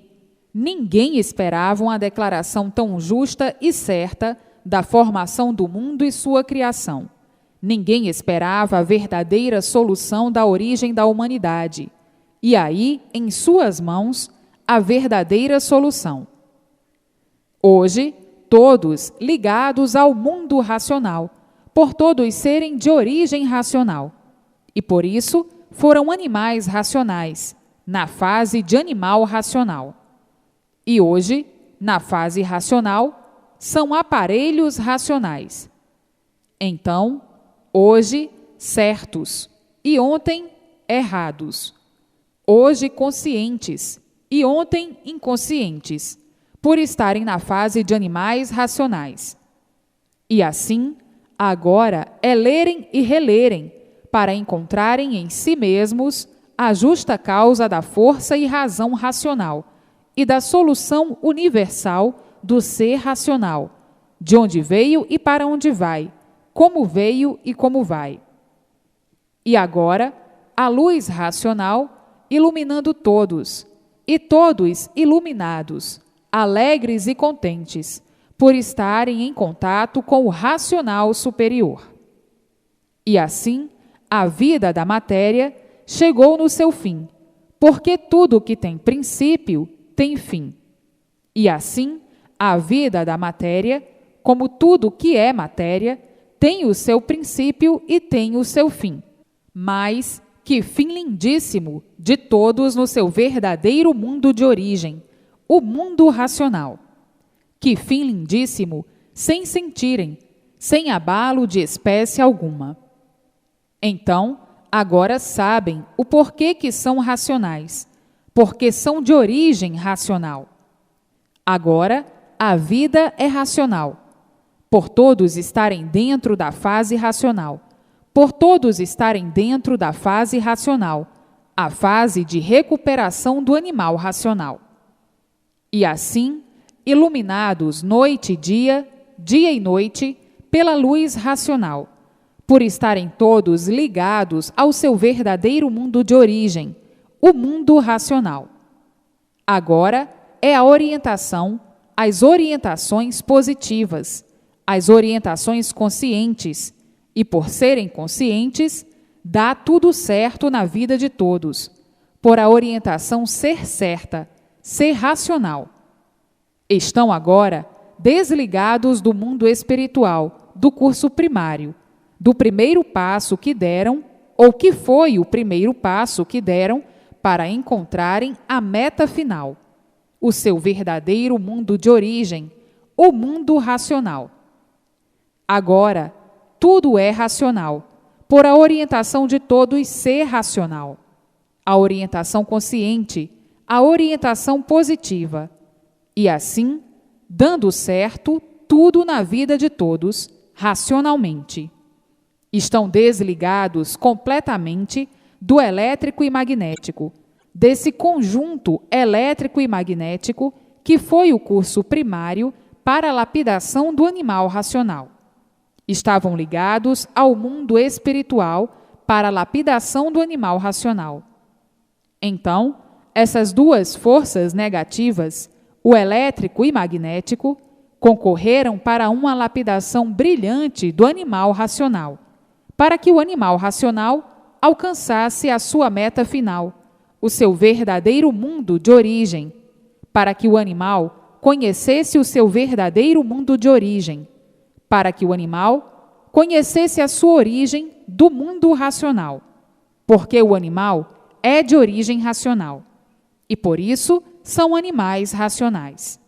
esperava uma declaração tão justa e certa da formação do mundo e sua criação. Ninguém esperava a verdadeira solução da origem da humanidade. E aí, em suas mãos, a verdadeira solução. Hoje, todos ligados ao mundo racional, por todos serem de origem racional. E por isso, foram animais racionais, na fase de animal racional. E hoje, na fase racional, são aparelhos racionais. Então, hoje, certos, e ontem, errados. Hoje, conscientes, e ontem, inconscientes, por estarem na fase de animais racionais. E assim, agora é lerem e relerem, para encontrarem em si mesmos a justa causa da força e razão racional e da solução universal do ser racional, de onde veio e para onde vai, como veio e como vai. E agora, a luz racional iluminando todos, e todos iluminados, alegres e contentes, por estarem em contato com o racional superior. E assim, a vida da matéria chegou no seu fim, porque tudo que tem princípio tem fim. E assim, a vida da matéria, como tudo que é matéria, tem o seu princípio e tem o seu fim. Mas que fim lindíssimo de todos no seu verdadeiro mundo de origem, o mundo racional. Que fim lindíssimo, sem sentirem, sem abalo de espécie alguma. Então, agora sabem o porquê que são racionais, porque são de origem racional. Agora, a vida é racional, por todos estarem dentro da fase racional, por todos estarem dentro da fase racional, a fase de recuperação do animal racional. E assim, iluminados noite e dia e noite, pela luz racional, por estarem todos ligados ao seu verdadeiro mundo de origem, o mundo racional. Agora é a orientação, as orientações positivas, as orientações conscientes, e por serem conscientes, dá tudo certo na vida de todos, por a orientação ser certa, ser racional. Estão agora desligados do mundo espiritual, do curso primário, do primeiro passo que deram, ou que foi o primeiro passo que deram para encontrarem a meta final, o seu verdadeiro mundo de origem, o mundo racional. Agora, tudo é racional, por a orientação de todos ser racional, a orientação consciente, a orientação positiva, e assim, dando certo tudo na vida de todos, racionalmente. Estão desligados completamente do elétrico e magnético, desse conjunto elétrico e magnético que foi o curso primário para a lapidação do animal racional. Estavam ligados ao mundo espiritual para a lapidação do animal racional. Então, essas duas forças negativas, o elétrico e magnético, concorreram para uma lapidação brilhante do animal racional, para que o animal racional alcançasse a sua meta final, o seu verdadeiro mundo de origem, para que o animal conhecesse o seu verdadeiro mundo de origem, para que o animal conhecesse a sua origem do mundo racional, porque o animal é de origem racional, e por isso são animais racionais.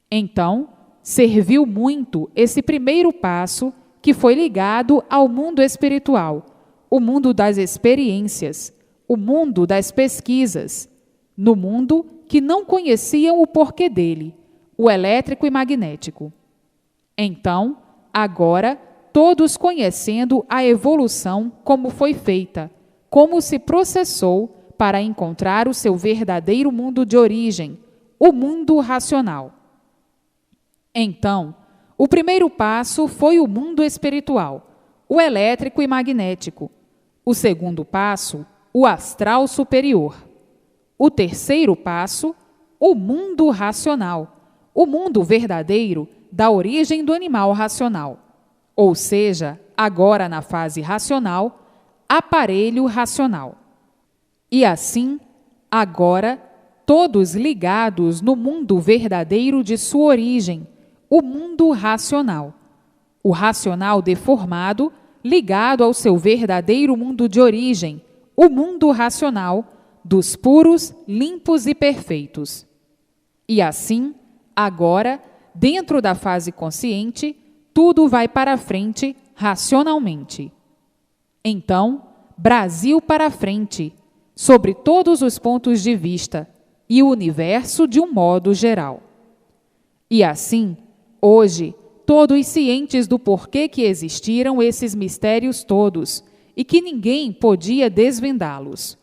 Então, serviu muito esse primeiro passo que foi ligado ao mundo espiritual, o mundo das experiências, o mundo das pesquisas, no mundo que não conheciam o porquê dele, o elétrico e magnético. Então, agora, todos conhecendo a evolução como foi feita, como se processou para encontrar o seu verdadeiro mundo de origem, o mundo racional. Então, o primeiro passo foi o mundo espiritual, o elétrico e magnético. O segundo passo, o astral superior. O terceiro passo, o mundo racional, o mundo verdadeiro da origem do animal racional. Ou seja, agora na fase racional, aparelho racional. E assim, agora, todos ligados no mundo verdadeiro de sua origem, o mundo racional. O racional deformado, ligado ao seu verdadeiro mundo de origem, o mundo racional, dos puros, limpos e perfeitos. E assim, agora, dentro da fase consciente, tudo vai para frente racionalmente. Então, Brasil para frente, sobre todos os pontos de vista, e o universo de um modo geral. E assim, hoje, todos cientes do porquê que existiram esses mistérios todos, e que ninguém podia desvendá-los.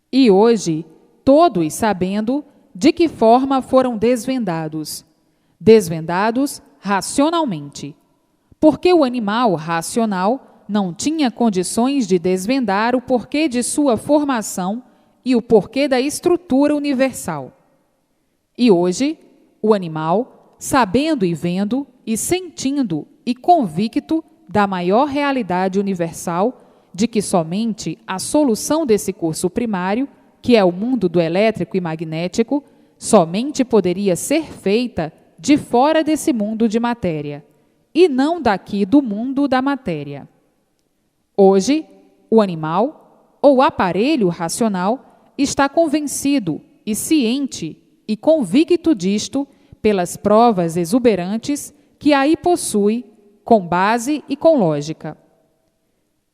E hoje, todos sabendo de que forma foram desvendados. Desvendados racionalmente. Porque o animal racional não tinha condições de desvendar o porquê de sua formação e o porquê da estrutura universal. E hoje, o animal, sabendo e vendo, e sentindo e convicto da maior realidade universal, de que somente a solução desse curso primário, que é o mundo do elétrico e magnético, somente poderia ser feita de fora desse mundo de matéria, e não daqui do mundo da matéria. Hoje, o animal, ou aparelho racional, está convencido e ciente e convicto disto pelas provas exuberantes que aí possui, com base e com lógica.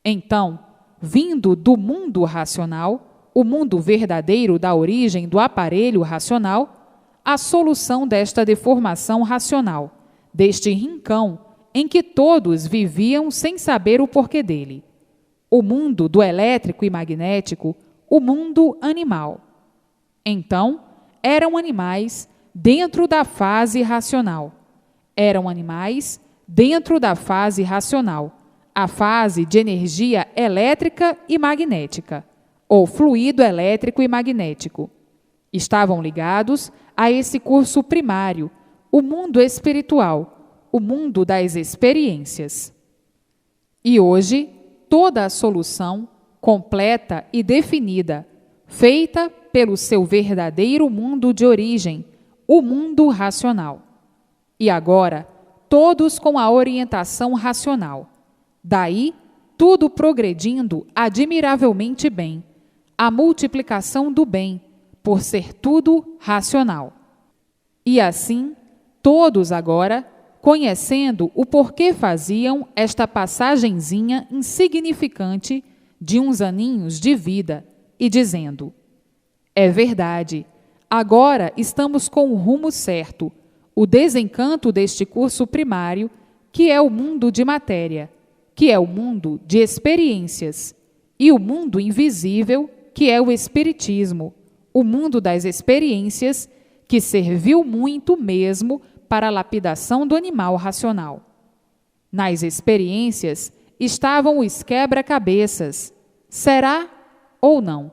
Então, vindo do mundo racional, o mundo verdadeiro da origem do aparelho racional, a solução desta deformação racional, deste rincão em que todos viviam sem saber o porquê dele. O mundo do elétrico e magnético, o mundo animal. Então, eram animais dentro da fase racional. Eram animais dentro da fase racional, a fase de energia elétrica e magnética, ou fluido elétrico e magnético. Estavam ligados a esse curso primário, o mundo espiritual, o mundo das experiências. E hoje, toda a solução, completa e definida, feita pelo seu verdadeiro mundo de origem, o mundo racional. E agora, todos com a orientação racional. Daí, tudo progredindo admiravelmente bem, a multiplicação do bem, por ser tudo racional. E assim, todos agora, conhecendo o porquê faziam esta passagenzinha insignificante de uns aninhos de vida, e dizendo: é verdade, agora estamos com o rumo certo, o desencanto deste curso primário, que é o mundo de matéria, que é o mundo de experiências, e o mundo invisível, que é o espiritismo, o mundo das experiências, que serviu muito mesmo para a lapidação do animal racional. Nas experiências estavam os quebra-cabeças, será ou não,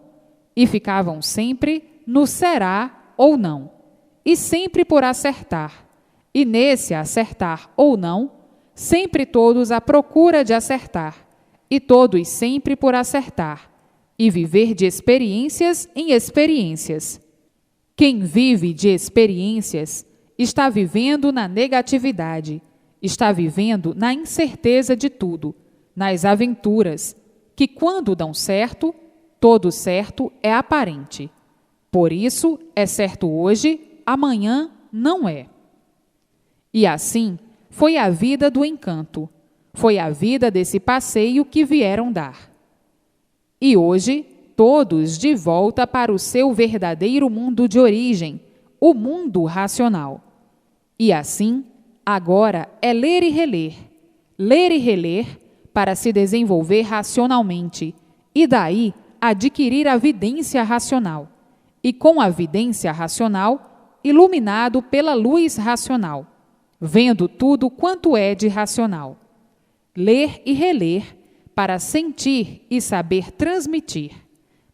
e ficavam sempre no será ou não, e sempre por acertar, e nesse acertar ou não, sempre todos à procura de acertar, e todos sempre por acertar, e viver de experiências em experiências. Quem vive de experiências está vivendo na negatividade, está vivendo na incerteza de tudo, nas aventuras, que quando dão certo, todo certo é aparente. Por isso, é certo hoje, amanhã não é. E assim, foi a vida do encanto, foi a vida desse passeio que vieram dar. E hoje, todos de volta para o seu verdadeiro mundo de origem, o mundo racional. E assim, agora é ler e reler, para se desenvolver racionalmente, e daí adquirir a vidência racional, e com a vidência racional, iluminado pela luz racional, vendo tudo quanto é de racional. Ler e reler, para sentir e saber transmitir.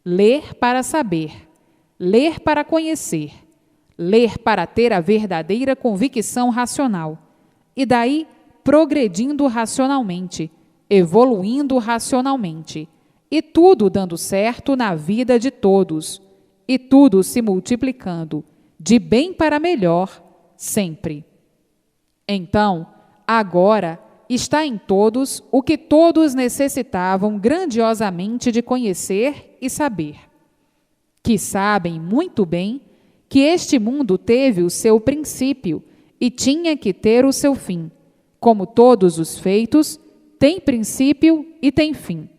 Ler para saber, ler para conhecer, ler para ter a verdadeira convicção racional, e daí progredindo racionalmente, evoluindo racionalmente, e tudo dando certo na vida de todos, e tudo se multiplicando, de bem para melhor, sempre. Então, agora, está em todos o que todos necessitavam grandiosamente de conhecer e saber. Que sabem muito bem que este mundo teve o seu princípio e tinha que ter o seu fim, como todos os feitos, têm princípio e têm fim.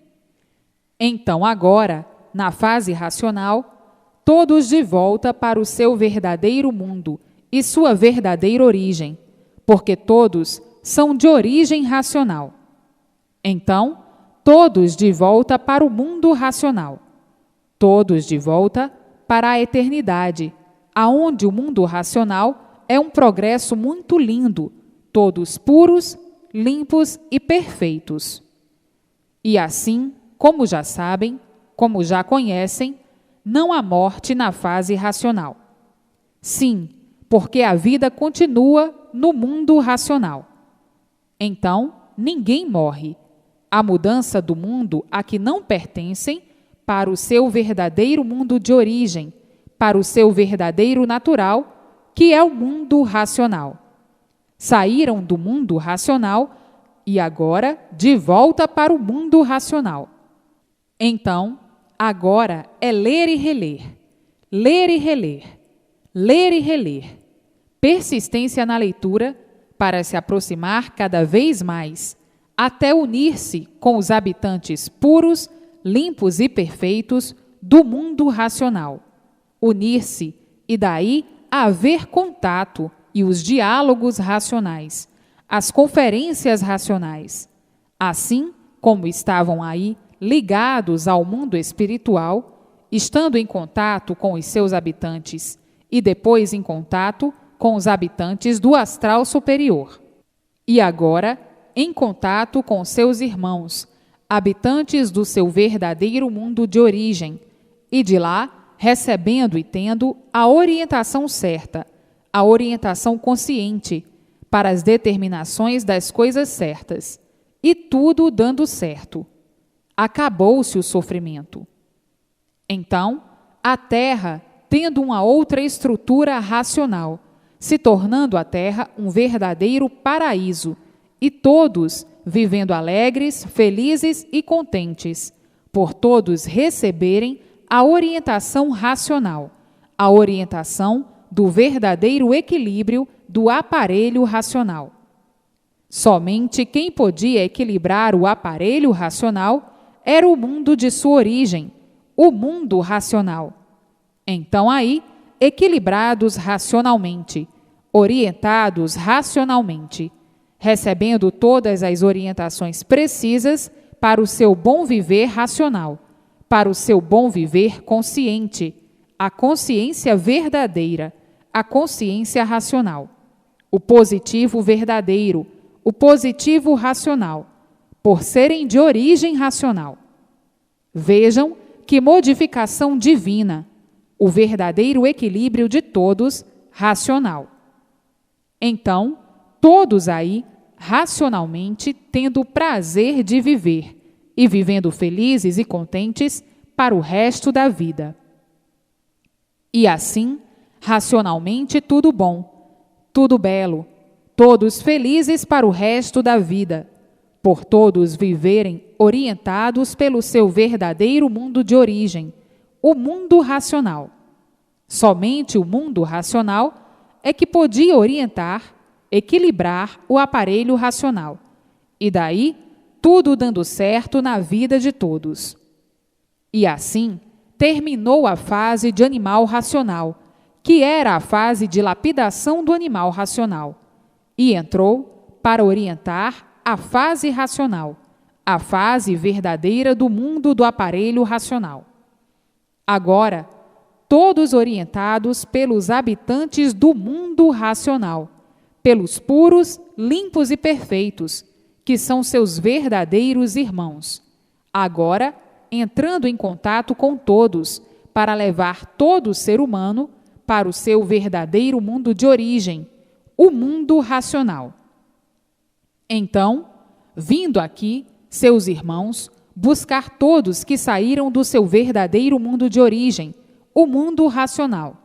Então agora, na fase racional, todos de volta para o seu verdadeiro mundo e sua verdadeira origem, porque todos são de origem racional. Então, todos de volta para o mundo racional. Todos de volta para a eternidade, aonde o mundo racional é um progresso muito lindo, todos puros, limpos e perfeitos. E assim, como já sabem, como já conhecem, não há morte na fase racional. Sim, porque a vida continua no mundo racional. Então, ninguém morre. A mudança do mundo a que não pertencem para o seu verdadeiro mundo de origem, para o seu verdadeiro natural, que é o mundo racional. Saíram do mundo racional e agora de volta para o mundo racional. Então, agora é ler e reler, ler e reler, ler e reler. Persistência na leitura para se aproximar cada vez mais, até unir-se com os habitantes puros, limpos e perfeitos do mundo racional. Unir-se e daí haver contato e os diálogos racionais, as conferências racionais. Assim como estavam aí ligados ao mundo espiritual, estando em contato com os seus habitantes e depois em contato com os habitantes do astral superior. E agora, em contato com seus irmãos, habitantes do seu verdadeiro mundo de origem, e de lá, recebendo e tendo a orientação certa, a orientação consciente, para as determinações das coisas certas, e tudo dando certo. Acabou-se o sofrimento. Então, a Terra, tendo uma outra estrutura racional, se tornando a Terra um verdadeiro paraíso, e todos vivendo alegres, felizes e contentes, por todos receberem a orientação racional, a orientação do verdadeiro equilíbrio do aparelho racional. Somente quem podia equilibrar o aparelho racional era o mundo de sua origem, o mundo racional. Então aí, equilibrados racionalmente, orientados racionalmente, recebendo todas as orientações precisas para o seu bom viver racional, para o seu bom viver consciente, a consciência verdadeira, a consciência racional, o positivo verdadeiro, o positivo racional, por serem de origem racional. Vejam que modificação divina, o verdadeiro equilíbrio de todos racional. Então, todos aí, racionalmente, tendo o prazer de viver e vivendo felizes e contentes para o resto da vida. E assim, racionalmente, tudo bom, tudo belo, todos felizes para o resto da vida, por todos viverem orientados pelo seu verdadeiro mundo de origem, o mundo racional. Somente o mundo racional é que podia orientar, equilibrar o aparelho racional, e daí tudo dando certo na vida de todos. E assim terminou a fase de animal racional, que era a fase de lapidação do animal racional, e entrou para orientar a fase racional, a fase verdadeira do mundo do aparelho racional. Agora, todos orientados pelos habitantes do mundo racional, pelos puros, limpos e perfeitos, que são seus verdadeiros irmãos. Agora, entrando em contato com todos, para levar todo ser humano para o seu verdadeiro mundo de origem, o mundo racional. Então, vindo aqui, seus irmãos, buscar todos que saíram do seu verdadeiro mundo de origem, o mundo racional.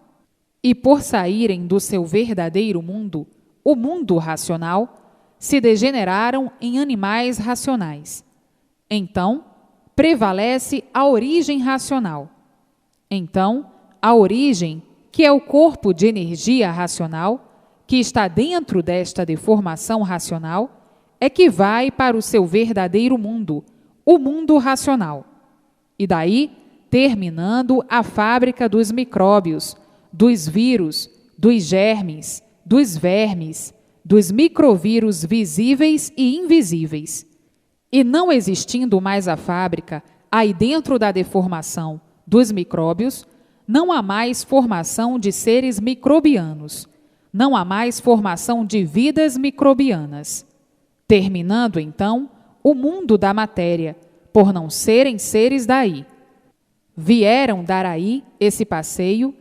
E por saírem do seu verdadeiro mundo, o mundo racional, se degeneraram em animais racionais. Então, prevalece a origem racional. Então, a origem, que é o corpo de energia racional, que está dentro desta deformação racional, é que vai para o seu verdadeiro mundo, o mundo racional. E daí, terminando a fábrica dos micróbios, dos vírus, dos germes, dos vermes, dos microvírus visíveis e invisíveis. E não existindo mais a fábrica, aí dentro da deformação dos micróbios, não há mais formação de seres microbianos, não há mais formação de vidas microbianas. Terminando, então, o mundo da matéria, por não serem seres daí. Vieram dar aí esse passeio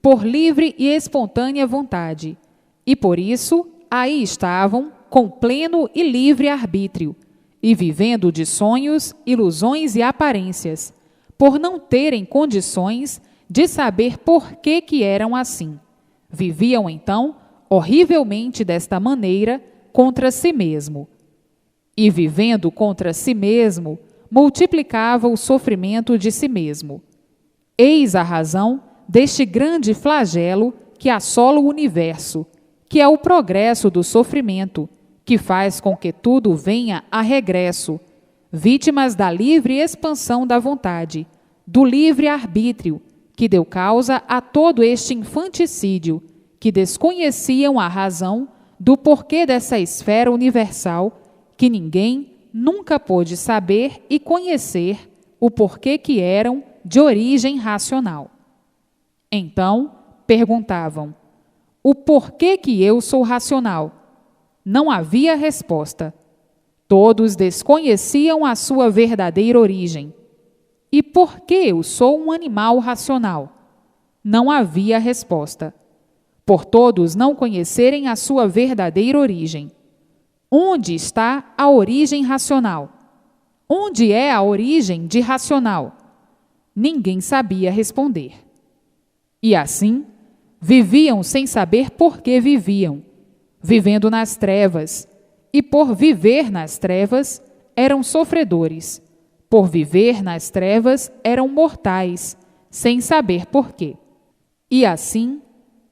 por livre e espontânea vontade, e por isso aí estavam com pleno e livre arbítrio, e vivendo de sonhos, ilusões e aparências, por não terem condições de saber por que eram assim. Viviam, então, horrivelmente desta maneira, contra si mesmo. E vivendo contra si mesmo, multiplicava o sofrimento de si mesmo. Eis a razão deste grande flagelo que assola o universo, que é o progresso do sofrimento, que faz com que tudo venha a regresso, vítimas da livre expansão da vontade, do livre arbítrio, que deu causa a todo este infanticídio, que desconheciam a razão do porquê dessa esfera universal, que ninguém nunca pôde saber e conhecer o porquê que eram de origem racional. Então, perguntavam: o porquê que eu sou racional? Não havia resposta. Todos desconheciam a sua verdadeira origem. E por que eu sou um animal racional? Não havia resposta. Por todos não conhecerem a sua verdadeira origem. Onde está a origem racional? Onde é a origem de racional? Ninguém sabia responder. E assim, viviam sem saber por que viviam, vivendo nas trevas, e por viver nas trevas, eram sofredores. Por viver nas trevas, eram mortais, sem saber por quê. E assim,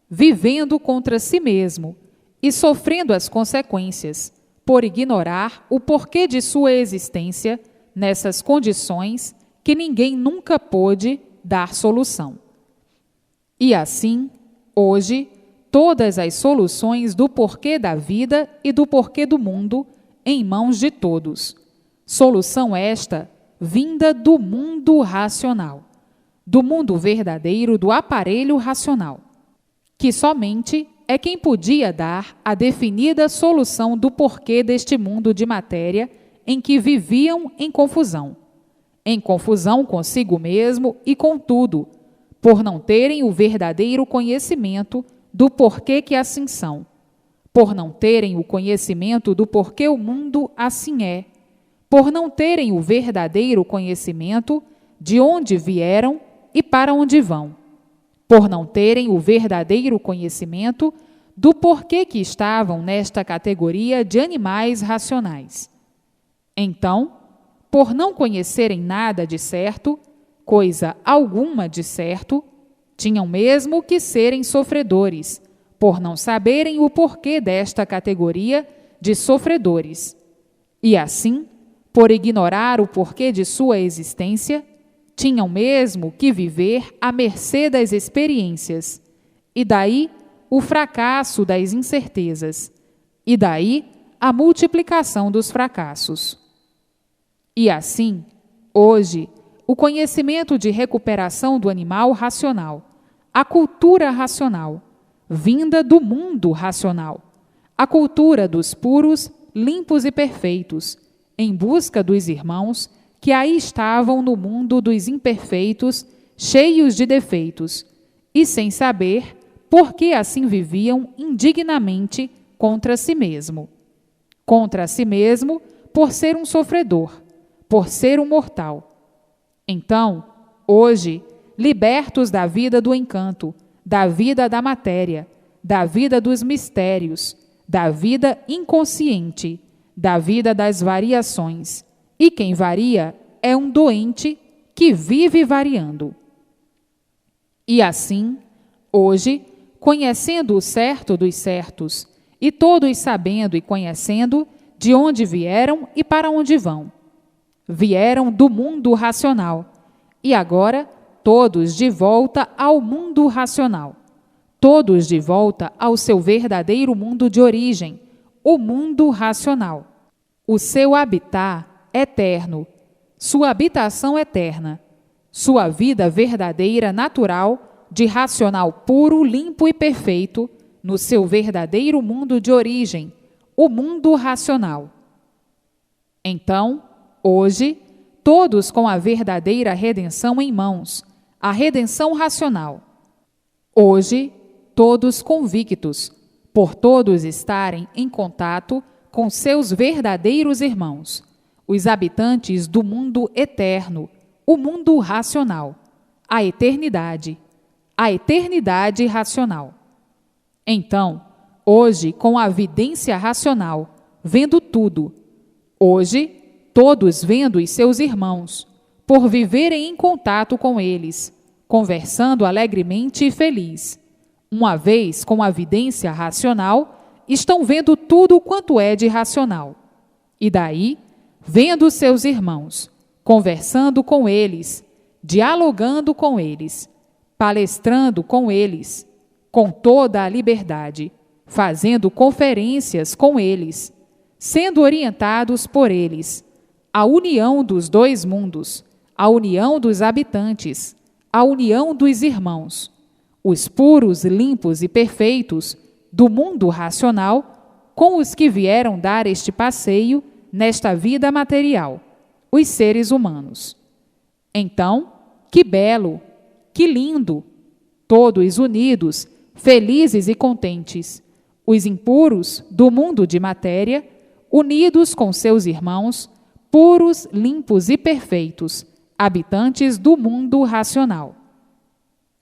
vivendo contra si mesmo e sofrendo as consequências, por ignorar o porquê de sua existência nessas condições que ninguém nunca pôde dar solução. E assim, hoje, todas as soluções do porquê da vida e do porquê do mundo em mãos de todos. Solução esta vinda do mundo racional, do mundo verdadeiro do aparelho racional, que somente é quem podia dar a definida solução do porquê deste mundo de matéria em que viviam em confusão consigo mesmo e com tudo, por não terem o verdadeiro conhecimento do porquê que assim são, por não terem o conhecimento do porquê o mundo assim é, por não terem o verdadeiro conhecimento de onde vieram e para onde vão, por não terem o verdadeiro conhecimento do porquê que estavam nesta categoria de animais racionais. Então, por não conhecerem nada de certo, coisa alguma de certo, tinham mesmo que serem sofredores, por não saberem o porquê desta categoria de sofredores. E assim, por ignorar o porquê de sua existência, tinham mesmo que viver à mercê das experiências, e daí o fracasso das incertezas, e daí a multiplicação dos fracassos. E assim, hoje, o conhecimento de recuperação do animal racional, a cultura racional, vinda do mundo racional, a cultura dos puros, limpos e perfeitos, em busca dos irmãos que aí estavam no mundo dos imperfeitos, cheios de defeitos, e sem saber por que assim viviam indignamente contra si mesmo. Contra si mesmo por ser um sofredor, por ser um mortal. Então, hoje, libertos da vida do encanto, da vida da matéria, da vida dos mistérios, da vida inconsciente, da vida das variações, e quem varia é um doente que vive variando. E assim, hoje, conhecendo o certo dos certos, e todos sabendo e conhecendo de onde vieram e para onde vão. Vieram do mundo racional, e agora todos de volta ao mundo racional, todos de volta ao seu verdadeiro mundo de origem, o mundo racional. O seu habitat eterno, sua habitação eterna, sua vida verdadeira natural, de racional puro, limpo e perfeito, no seu verdadeiro mundo de origem, o mundo racional. Então, hoje, todos com a verdadeira redenção em mãos, a redenção racional. Hoje, todos convictos, por todos estarem em contato com seus verdadeiros irmãos, os habitantes do mundo eterno, o mundo racional, a eternidade racional. Então, hoje, com a vidência racional, vendo tudo, hoje, todos vendo os seus irmãos, por viverem em contato com eles, conversando alegremente e feliz, uma vez com a vidência racional, estão vendo tudo quanto é de racional. E daí, vendo seus irmãos, conversando com eles, dialogando com eles, palestrando com eles, com toda a liberdade, fazendo conferências com eles, sendo orientados por eles, a união dos dois mundos, a união dos habitantes, a união dos irmãos, os puros, limpos e perfeitos do mundo racional, com os que vieram dar este passeio nesta vida material, os seres humanos. Então, que belo, que lindo, todos unidos, felizes e contentes, os impuros do mundo de matéria, unidos com seus irmãos, puros, limpos e perfeitos, habitantes do mundo racional.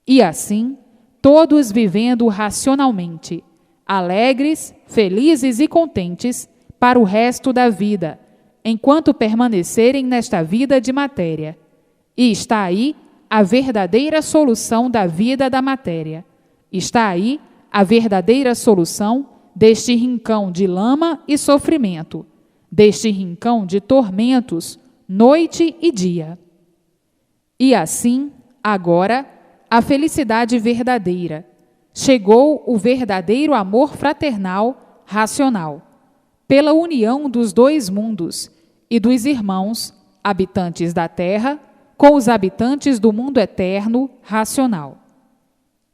E assim, todos vivendo racionalmente, alegres, felizes e contentes para o resto da vida, enquanto permanecerem nesta vida de matéria. E está aí a verdadeira solução da vida da matéria. Está aí a verdadeira solução deste rincão de lama e sofrimento, deste rincão de tormentos, noite e dia. E assim, agora, a felicidade verdadeira. Chegou o verdadeiro amor fraternal, racional, pela união dos dois mundos e dos irmãos, habitantes da terra, com os habitantes do mundo eterno, racional.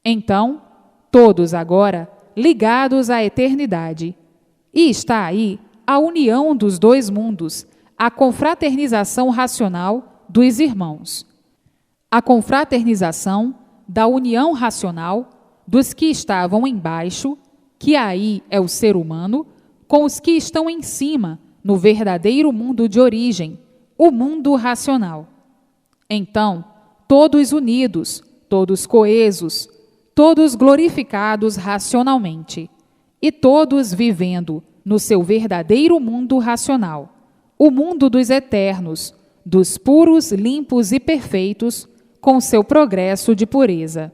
Então, todos agora ligados à eternidade. E está aí a união dos dois mundos, a confraternização racional dos irmãos. A confraternização da união racional dos que estavam embaixo, que aí é o ser humano, com os que estão em cima, no verdadeiro mundo de origem, o mundo racional. Então, todos unidos, todos coesos, todos glorificados racionalmente, e todos vivendo no seu verdadeiro mundo racional, o mundo dos eternos, dos puros, limpos e perfeitos, com seu progresso de pureza.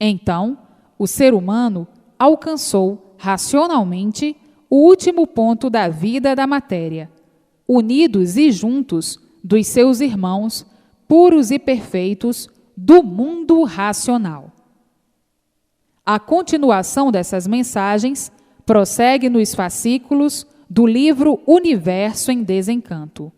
Então, o ser humano alcançou racionalmente o último ponto da vida da matéria, unidos e juntos dos seus irmãos, puros e perfeitos, do mundo racional. A continuação dessas mensagens prossegue nos fascículos do livro Universo em Desencanto.